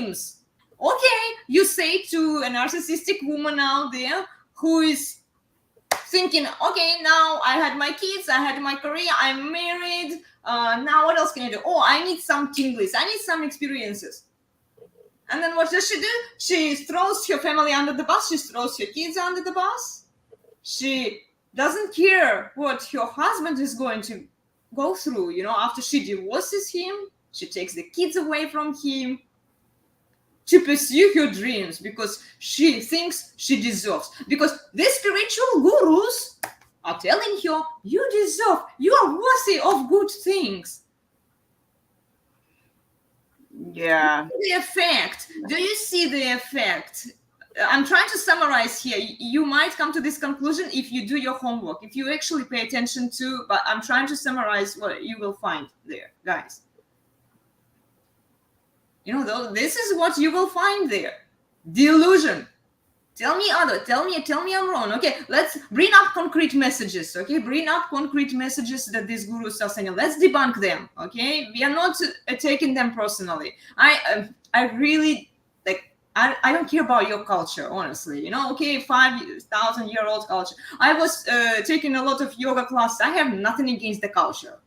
dreams. Okay, you say to a narcissistic woman out there who is thinking, okay, now I had my kids, I had my career, I'm married, now what else can I do? Oh, I need some tinglies, I need some experiences. And then what does she do? She throws her family under the bus, she throws her kids under the bus. She doesn't care what her husband is going to go through, after she divorces him. She takes the kids away from him to pursue her dreams because she thinks she deserves. Because these spiritual gurus are telling her, you deserve, you are worthy of good things. Yeah. The effect. Do you see the effect? I'm trying to summarize here. You might come to this conclusion if you do your homework, if you actually pay attention to, but I'm trying to summarize what you will find there, guys. This is what you will find there. Delusion. Tell me I'm wrong. Okay, let's bring up concrete messages. Okay, bring up concrete messages that these gurus are saying. Let's debunk them. Okay, we are not taking them personally. I really I don't care about your culture, honestly. Okay, 5,000-year-old culture. I was taking a lot of yoga classes. I have nothing against the culture.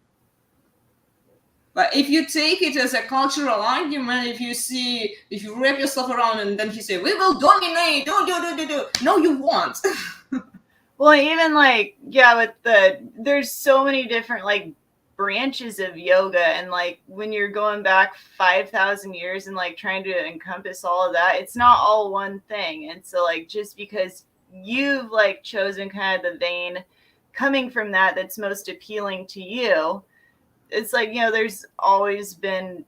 But if you take it as a cultural argument, if you wrap yourself around and then you say, we will dominate, no, you won't. Well, even there's so many different branches of yoga, and when you're going back 5,000 years and trying to encompass all of that, it's not all one thing. And so just because you've chosen kind of the vein coming from that's most appealing to you, it's there's always been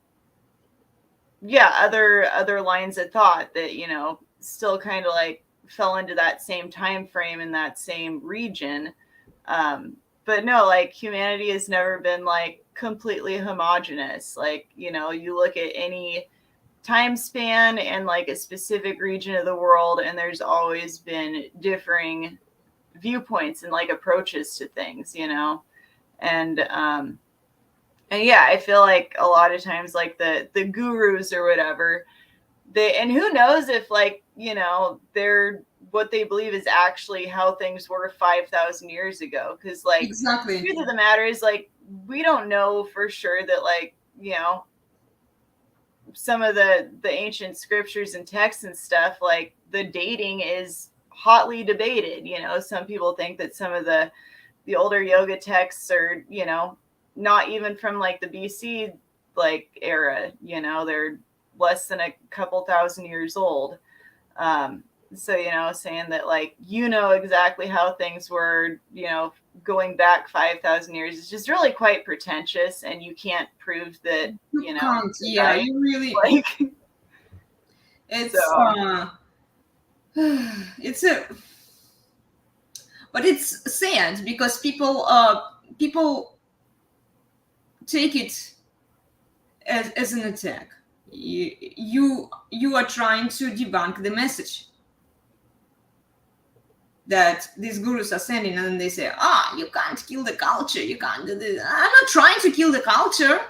other lines of thought that still kind of fell into that same time frame in that same region. But no, humanity has never been completely homogenous. You look at any time span and a specific region of the world, and there's always been differing viewpoints and approaches to things, and yeah, I feel a lot of times the gurus or whatever, and who knows if they're what they believe is actually how things were 5,000 years ago. Because exactly. The truth of the matter is we don't know for sure that some of the ancient scriptures and texts and stuff, the dating is hotly debated. Some people think that some of the older yoga texts are not even from the BC era, they're less than a couple thousand years old. So saying that exactly how things were going back 5,000 years is just really quite pretentious, and you can't prove that you can't. Yeah, right? You really it's but it's sad because people take it as an attack. You are trying to debunk the message that these gurus are sending, and then they say, you can't kill the culture, you can't do this. I'm not trying to kill the culture.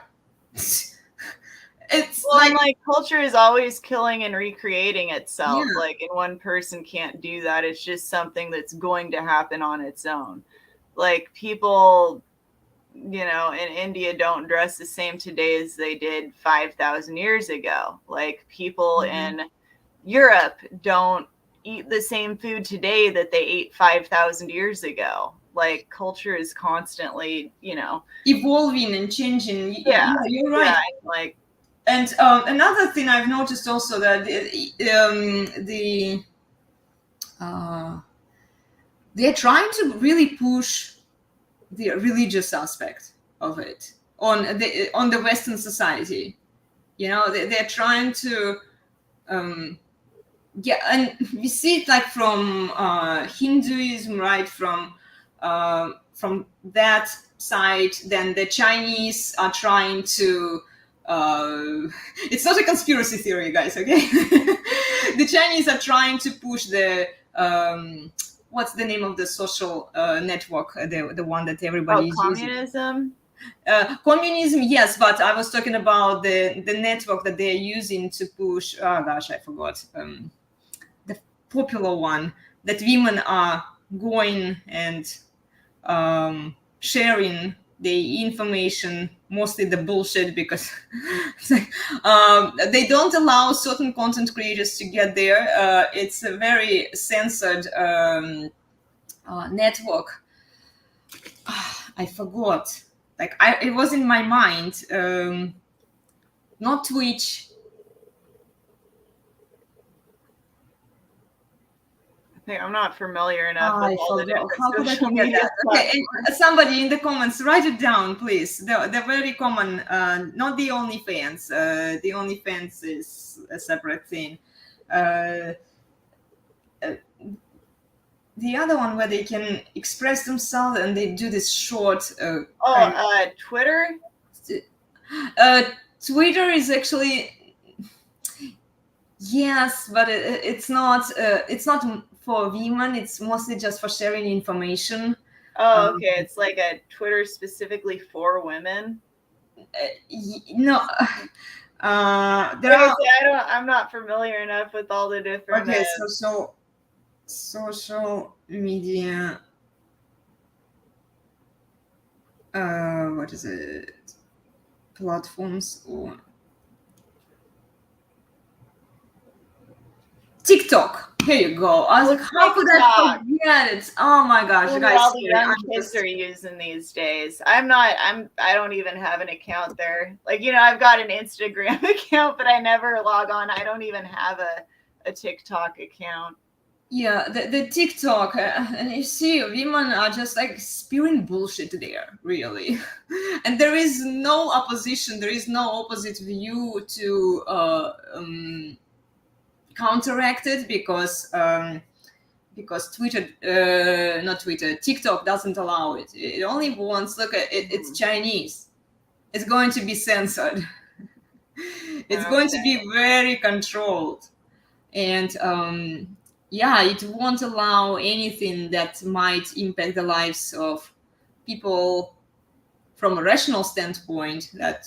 It's culture is always killing and recreating itself. Yeah. And one person can't do that. It's just something that's going to happen on its own. People in India don't dress the same today as they did 5,000 years ago. People in Europe don't eat the same food today that they ate 5,000 years ago. Culture is constantly, evolving and changing. Yeah, you're right. Yeah, and another thing I've noticed also that they're trying to really push the religious aspect of it on the Western society. They're trying to and we see it from Hinduism, right? From that side. Then the Chinese are trying to it's not a conspiracy theory, guys, okay? The Chinese are trying to push the what's the name of the social network, the one that everybody is communism? Using? Communism, yes, but I was talking about the network that they're using to push, oh gosh, I forgot, the popular one, that women are going and sharing the information, mostly the bullshit, because it's like, they don't allow certain content creators to get there. It's a very censored network. I forgot. Like, it was in my mind. Not Twitch. I'm not familiar enough with all the different social media. media. Okay, somebody in the comments, write it down, please. They're very common. Not the OnlyFans. The OnlyFans is a separate thing. The other one where they can express themselves and they do this short. Twitter. Twitter is actually, yes, but it's not. It's not for women. It's mostly just for sharing information. Oh, okay. It's like a Twitter specifically for women. No. I'm not familiar enough with all the different. Okay, so social media. What is it? Platforms or TikTok. Here you go. I was like, how could I forget it? Oh my gosh, guys! All the young kids are using these days. I don't even have an account there. Like, I've got an Instagram account, but I never log on. I don't even have a TikTok account. Yeah, the TikTok, and you see, women are just like spewing bullshit there, really. And there is no opposition. There is no opposite view to counteract it, because TikTok doesn't allow it. It only wants, look at it, it's Chinese. It's going to be censored. It's going to be very controlled. And it won't allow anything that might impact the lives of people from a rational standpoint, that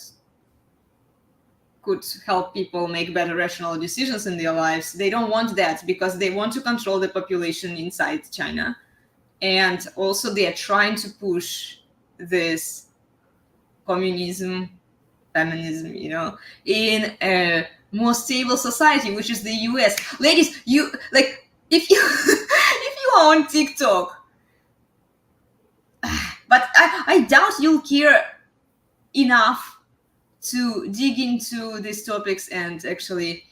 could help people make better rational decisions in their lives. They don't want that, because they want to control the population inside China. And also they are trying to push this communism, feminism, in a more stable society, which is the US. Ladies, you like, if you if you are on TikTok, but I doubt you'll care enough to dig into these topics and actually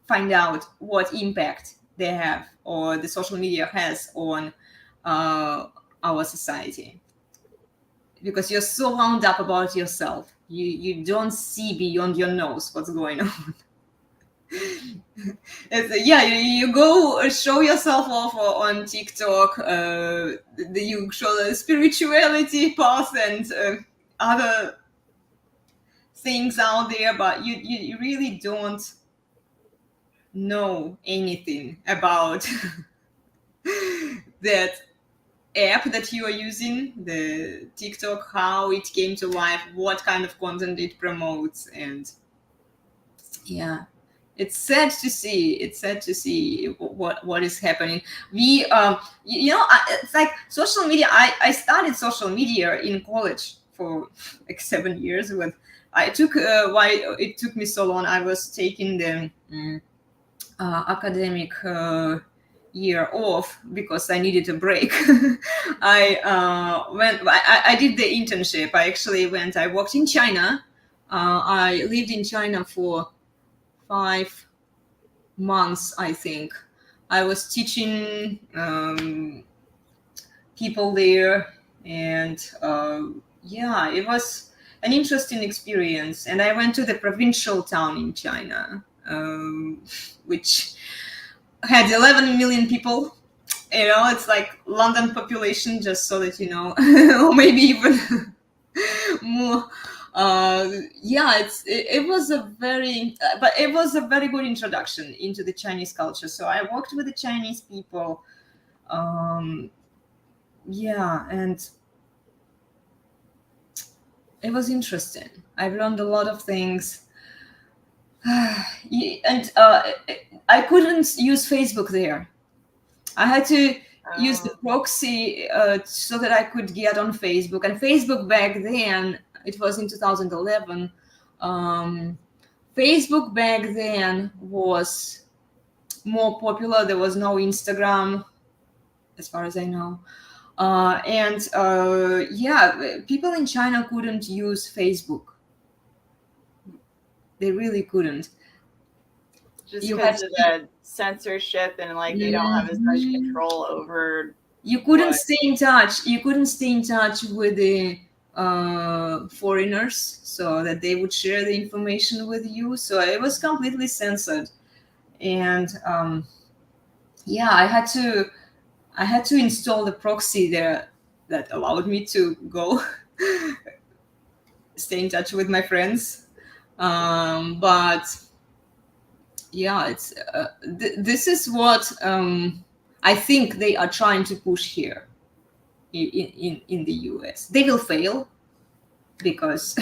find out what impact they have, or the social media has, on our society, because you're so wound up about yourself. You don't see beyond your nose what's going on. You go show yourself off on TikTok. You show the spirituality path and other things out there, but you really don't know anything about that app that you are using, the TikTok, how it came to life, what kind of content it promotes. And it's sad to see what is happening. We it's like social media. I started social media in college for like 7 years. When I took why it took me so long, I was taking the academic year off because I needed a break. I did the internship. I worked in China. I lived in China for 5 months, I think. I was teaching people there, and it was an interesting experience. And I went to the provincial town in China, which had 11 million people. It's like London population, just so that you know, or maybe even more. It was a very good introduction into the Chinese culture. So I worked with the Chinese people. Yeah, and it was interesting. I've learned a lot of things. And I couldn't use Facebook there. I had to use the proxy so that I could get on Facebook. And Facebook back then, it was in 2011. Facebook back then was more popular. There was no Instagram, as far as I know. Yeah, people in China couldn't use Facebook. They really couldn't. Just You had because of the censorship and like they don't have as much control over. You couldn't stay in touch. You couldn't stay in touch with the foreigners so that they would share the information with you. So it was completely censored, and yeah, I had to install the proxy there that allowed me to go stay in touch with my friends. But yeah, it's this is what I think they are trying to push here in the US. They will fail because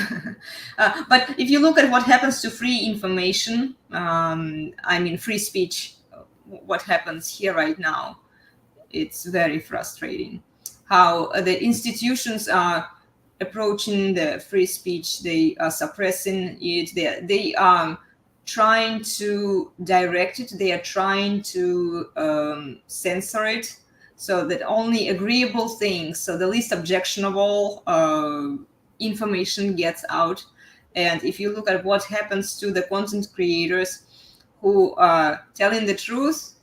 but if you look at what happens to free information, I mean free speech, what happens here right now, it's very frustrating how the institutions are approaching the free speech. They are suppressing it. They are trying to direct it. They are trying to censor it so that only agreeable things, so the least objectionable information gets out. And if you look at what happens to the content creators who are telling the truth,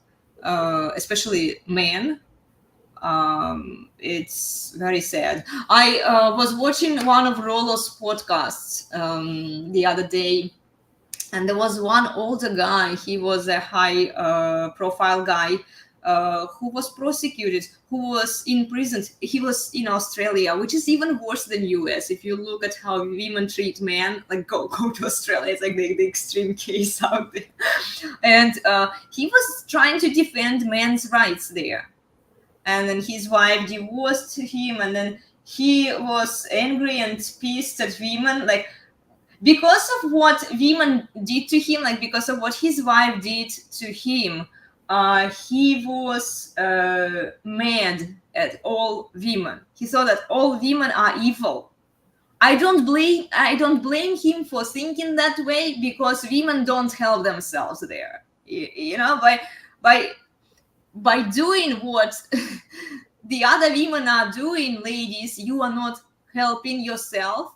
especially men, it's very sad. I was watching one of Rollo's podcasts the other day, and there was one older guy. He was a high profile guy who was prosecuted, who was in prison. He was in Australia, which is even worse than US. If you look at how women treat men, like go to Australia, it's like the extreme case out there. And he was trying to defend men's rights there. And then his wife divorced him, and then he was angry and pissed at women, like because of what women did to him, like because of what his wife did to him. He was mad at all women. He thought that all women are evil. I don't blame him for thinking that way, because women don't help themselves there. You know, by doing what the other women are doing, ladies, you are not helping yourself.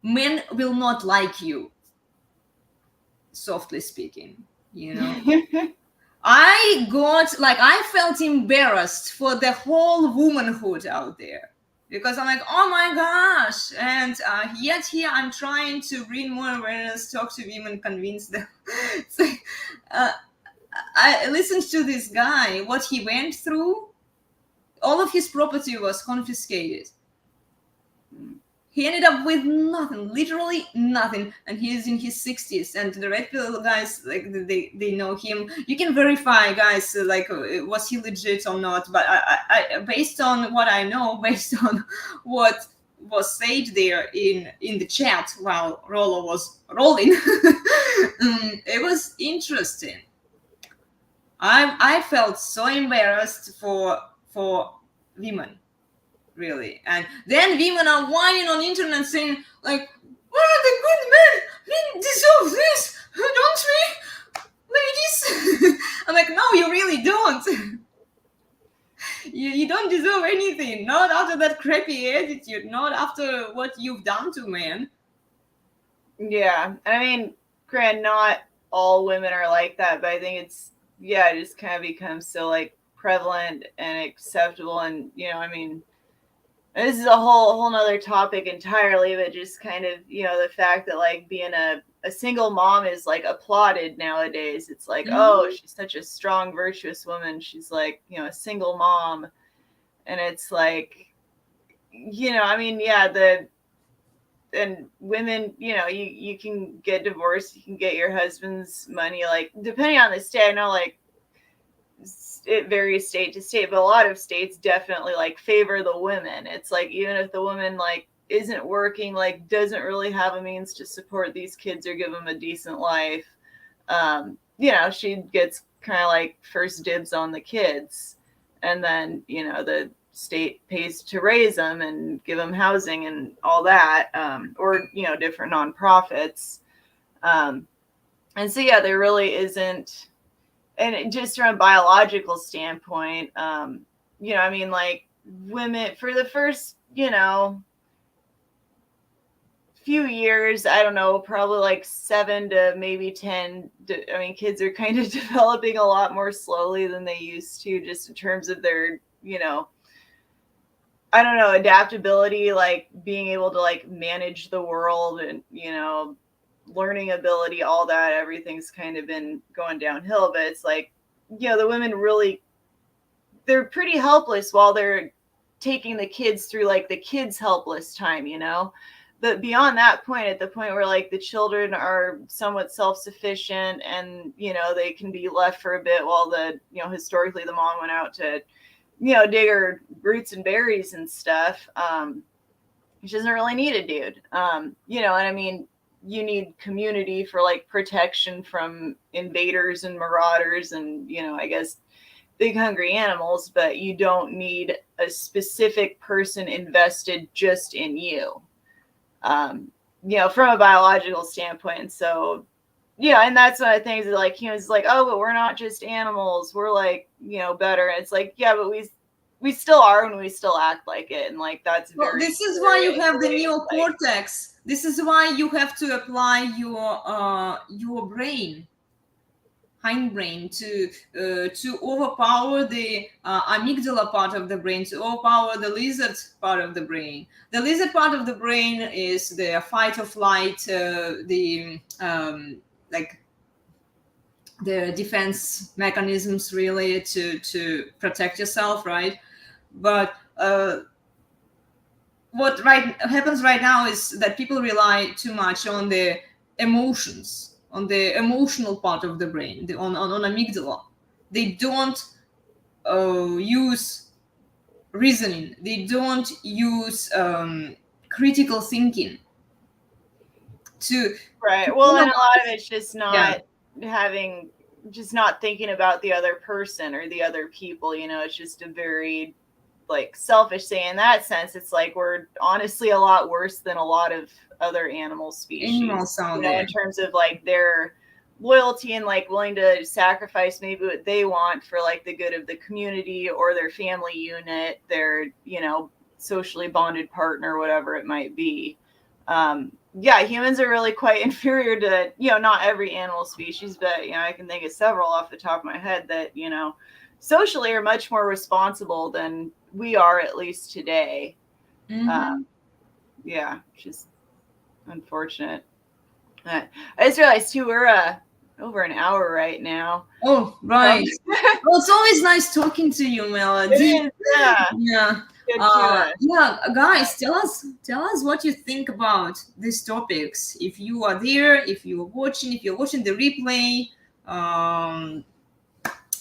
Men will not like you, softly speaking, you know. I felt embarrassed for the whole womanhood out there, because I'm like, oh my gosh. And yet here I'm trying to bring more awareness, talk to women, convince them. It's like, I listened to this guy, what he went through. All of his property was confiscated. He ended up with nothing, literally nothing, and he's in his 60s. And the red pill guys, like they know him. You can verify, guys, like was he legit or not. But I based on what I know, based on what was said there in the chat while Rollo was rolling, it was interesting. I felt so embarrassed for women, really. And then women are whining on the internet saying like, "Where are the good men? We deserve this, don't we, ladies?" I'm like, no, you really don't. You don't deserve anything. Not after that crappy attitude. Not after what you've done to men. Yeah, I mean, granted, not all women are like that, but I think it's, yeah, it just kind of becomes so like prevalent and acceptable. And I mean, this is a whole nother topic entirely, but just kind of, the fact that like being a single mom is like applauded nowadays. It's like, oh, she's such a strong, virtuous woman. She's like, a single mom. And it's like, I mean, yeah, and women, you can get divorced, you can get your husband's money, like depending on the state. I know, like it varies state to state, but a lot of states definitely like favor the women. It's like, even if the woman like isn't working, like doesn't really have a means to support these kids or give them a decent life, she gets kind of like first dibs on the kids. And then, the state pays to raise them and give them housing and all that, or, different nonprofits. And so, yeah, there really isn't, and just from a biological standpoint, like women for the first, few years, I don't know, probably like 7 to maybe 10. Kids are kind of developing a lot more slowly than they used to, just in terms of their, I don't know, adaptability, like being able to like manage the world and, learning ability, all that, everything's kind of been going downhill. But it's like, the women really, they're pretty helpless while they're taking the kids through like the kids' helpless time, But beyond that point, at the point where like the children are somewhat self-sufficient and, they can be left for a bit while historically the mom went out to, dig her roots and berries and stuff. She doesn't really need a dude. You need community for like protection from invaders and marauders and, I guess big hungry animals, but you don't need a specific person invested just in you. From a biological standpoint. So, yeah, and that's one of the things that like humans like, oh, but we're not just animals. We're like, better. And it's like, yeah, but we still are and we still act like it. And like that's very. This is why you have the neocortex. This is why you have to apply your brain, hindbrain, to overpower the amygdala part of the brain, to overpower the lizard part of the brain. The lizard part of the brain is the fight or flight, the defense mechanisms really to protect yourself, right? But what happens right now is that people rely too much on the emotions, on the emotional part of the brain, on amygdala. They don't use reasoning. They don't use critical thinking. Right. Well, and a lot of it's just not just not thinking about the other person or the other people. It's just a very like selfish thing. In that sense, it's like we're honestly a lot worse than a lot of other animal species. In terms of like their loyalty and like willing to sacrifice maybe what they want for like the good of the community or their family unit, their socially bonded partner, whatever it might be. Humans are really quite inferior to not every animal species, but I can think of several off the top of my head that socially are much more responsible than we are, at least today. Mm-hmm. Which is unfortunate. I just realized too, we're over an hour right now. Oh, right. Well, it's always nice talking to you, Melody. It is, guys, tell us what you think about these topics. If you are there, if you're watching the replay,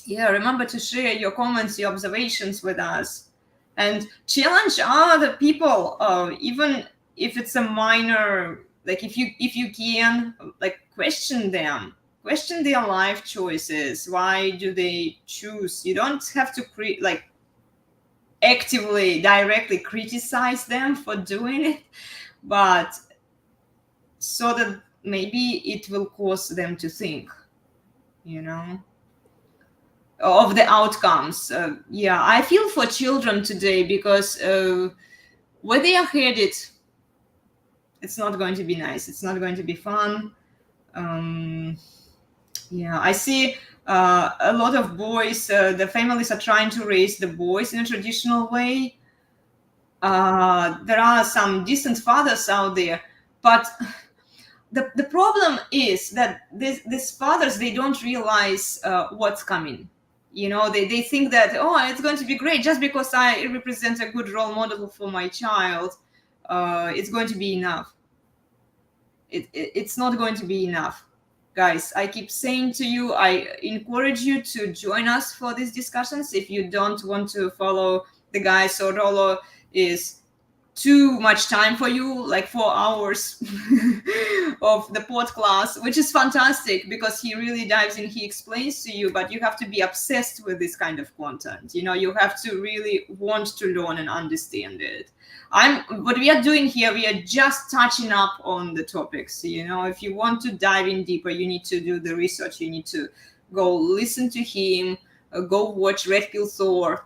remember to share your comments, your observations with us, and challenge other people, even if it's a minor, like if you can, like question their life choices. Why do they choose? You don't have to actively directly criticize them for doing it, but so that maybe it will cause them to think of the outcomes. I feel for children today, because where they are headed, it's not going to be nice. It's not going to be fun. I see a lot of boys, the families are trying to raise the boys in a traditional way. There are some decent fathers out there, but the problem is that these fathers, they don't realize what's coming. They think that, it's going to be great just because I represent a good role model for my child. It's going to be enough. It's not going to be enough. guys, I keep saying to you, I encourage you to join us for these discussions. If you don't want to follow the guy, so Rolo is too much time for you, like 4 hours of the pod class, which is fantastic because he really dives in, he explains to you, but you have to be obsessed with this kind of content. You know, you have to really want to learn and understand it. What we are doing here, we are just touching up on the topics. You know, if you want to dive in deeper, you need to do the research, you need to go listen to him, go watch Red Pill Thor.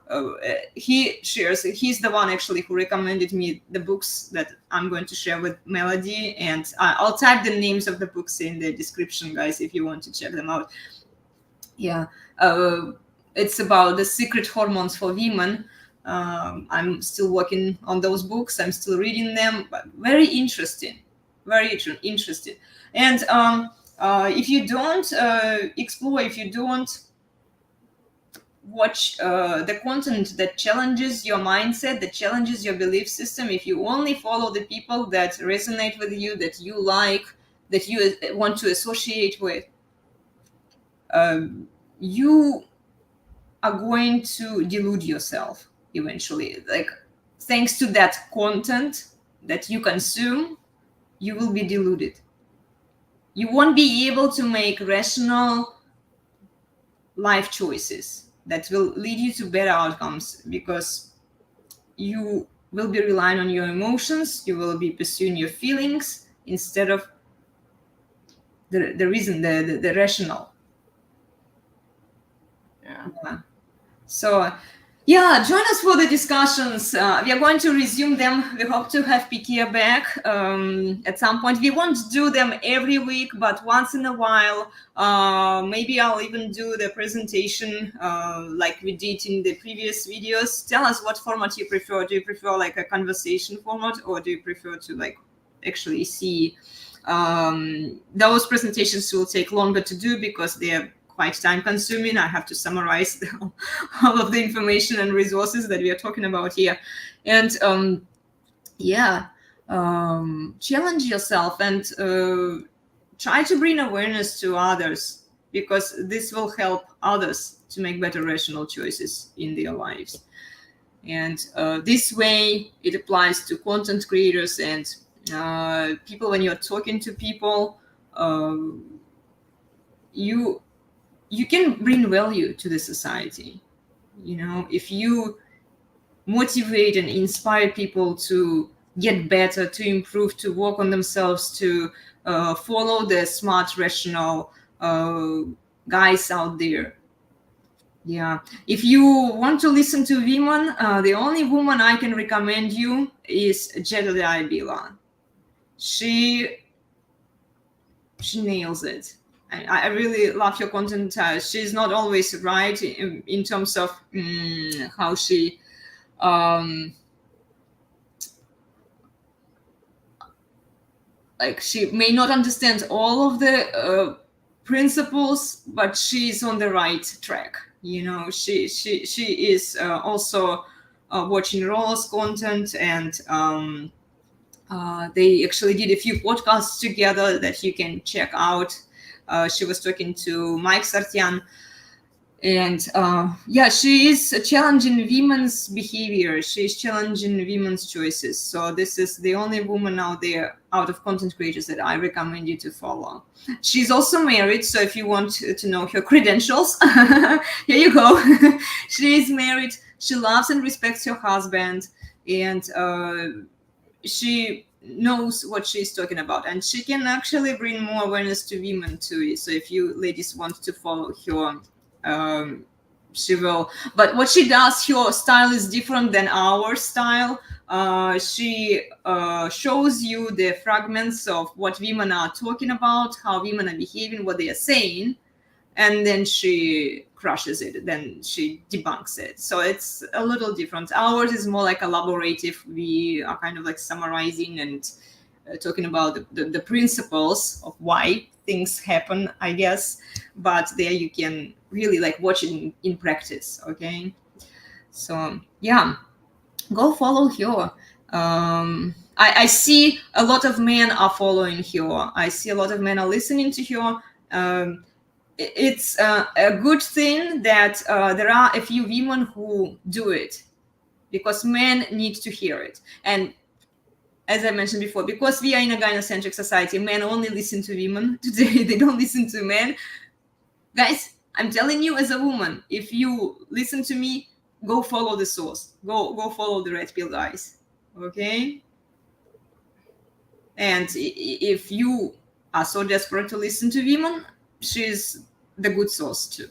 He shares, he's the one actually who recommended me the books that I'm going to share with Melody, and I'll type the names of the books in the description, guys, if you want to check them out. Yeah, it's about the secret hormones for women. I'm still working on those books, I'm still reading them, but very interesting, very interesting. And if you don't explore, if you don't watch the content that challenges your mindset, that challenges your belief system, if you only follow the people that resonate with you, that you like, that you want to associate with, you are going to delude yourself eventually. Like, thanks to that content that you consume, you will be deluded. You won't be able to make rational life choices that will lead you to better outcomes, because you will be relying on your emotions, you will be pursuing your feelings instead of the reason, the rational. Yeah. So yeah, join us for the discussions. We are going to resume them. We hope to have Pikia back at some point. We won't do them every week, but once in a while. Maybe I'll even do the presentation like we did in the previous videos. Tell us what format you prefer. Do you prefer like a conversation format, or do you prefer to like actually see? Those presentations will take longer to do because they're quite time consuming. I have to summarize all of the information and resources that we are talking about here. And challenge yourself and try to bring awareness to others, because this will help others to make better rational choices in their lives. And this way it applies to content creators and people. When you're talking to people, you can bring value to the society. You know, if you motivate and inspire people to get better, to improve, to work on themselves, to follow the smart, rational guys out there. Yeah. If you want to listen to women, the only woman I can recommend you is Jedediah Bila. She nails it. I really love your content. She's not always right in terms of how she like, she may not understand all of the principles, but she's on the right track. You know, she is also watching Rollo's content, and they actually did a few podcasts together that you can check out. She was talking to Mike Sartian, and she is challenging women's behavior. She's challenging women's choices. So this is the only woman out there, out of content creators, that I recommend you to follow. She's also married, so if you want to know her credentials, here you go. She is married. She loves and respects her husband, and she knows what she's talking about, and she can actually bring more awareness to women too. So if you ladies want to follow her, she will. But what she does, her style is different than our style. She shows you the fragments of what women are talking about, how women are behaving, what they are saying, and then she crushes it, then she debunks it. So it's a little different. Ours is more like elaborative. We are kind of like summarizing and talking about the principles of why things happen, I guess. But there you can really like watch it in practice. Okay, so yeah, go follow her. I see a lot of men are following her. I see a lot of men are listening to her. it's a good thing that there are a few women who do it, because men need to hear it. And as I mentioned before, because we are in a gynocentric society, men only listen to women today. They don't listen to men. Guys, I'm telling you as a woman, if you listen to me, go follow the source. Go follow the red pill guys. Okay? And if you are so desperate to listen to women, she's the good source too.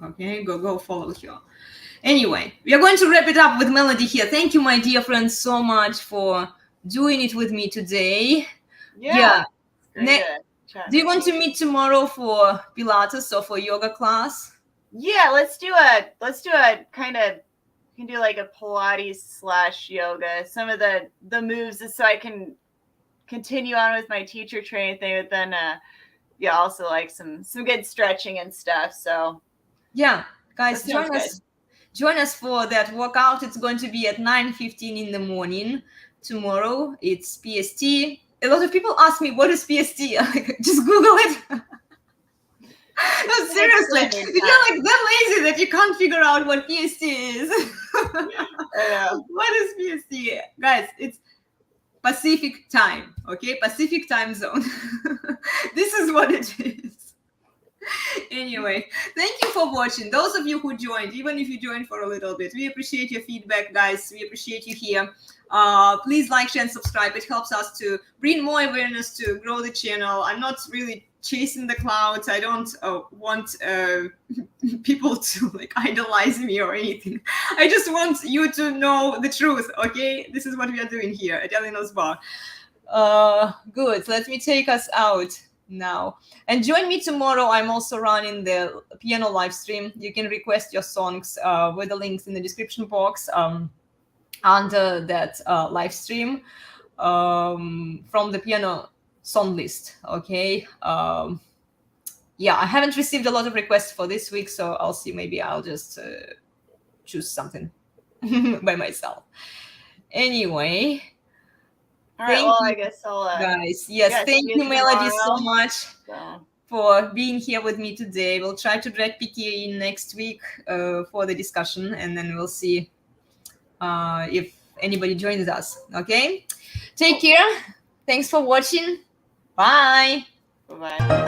Okay? Go follow her. Anyway, we are going to wrap it up with Melody here. Thank you, my dear friends, so much for doing it with me today. Yeah. Do you want to meet tomorrow for Pilates or for yoga class? Yeah, let's do a kind of, you can do like a Pilates / yoga, some of the moves, so I can continue on with my teacher training thing, but then yeah, also like some good stretching and stuff. So yeah, guys, join us for that workout. It's going to be at 9:15 in the morning tomorrow. It's PST. A lot of people ask me, what is PST? Just Google it. No, seriously, you're like that lazy that you can't figure out what PST is. What is PST? Guys, it's Pacific time, okay? Pacific time zone. This is what it is. Anyway, thank you for watching. Those of you who joined, even if you joined for a little bit, we appreciate your feedback, guys. We appreciate you here. Please like, share, and subscribe. It helps us to bring more awareness, to grow the channel. I'm not really chasing the clouds. I don't want people to like idolize me or anything. I just want you to know the truth, okay? This is what we are doing here at elenasbarre. Good. Let me take us out now. And join me tomorrow. I'm also running the piano live stream. You can request your songs with the links in the description box under that live stream from the piano song list. Okay. Yeah, I haven't received a lot of requests for this week, so I'll see. Maybe I'll just choose something by myself. Anyway. All right, well, I guess I'll guys. Yes, thank you, Melody, so much for being here with me today. We'll try to drag PK in next week for the discussion, and then we'll see if anybody joins us. Okay, take care. Thanks for watching. Bye. Bye.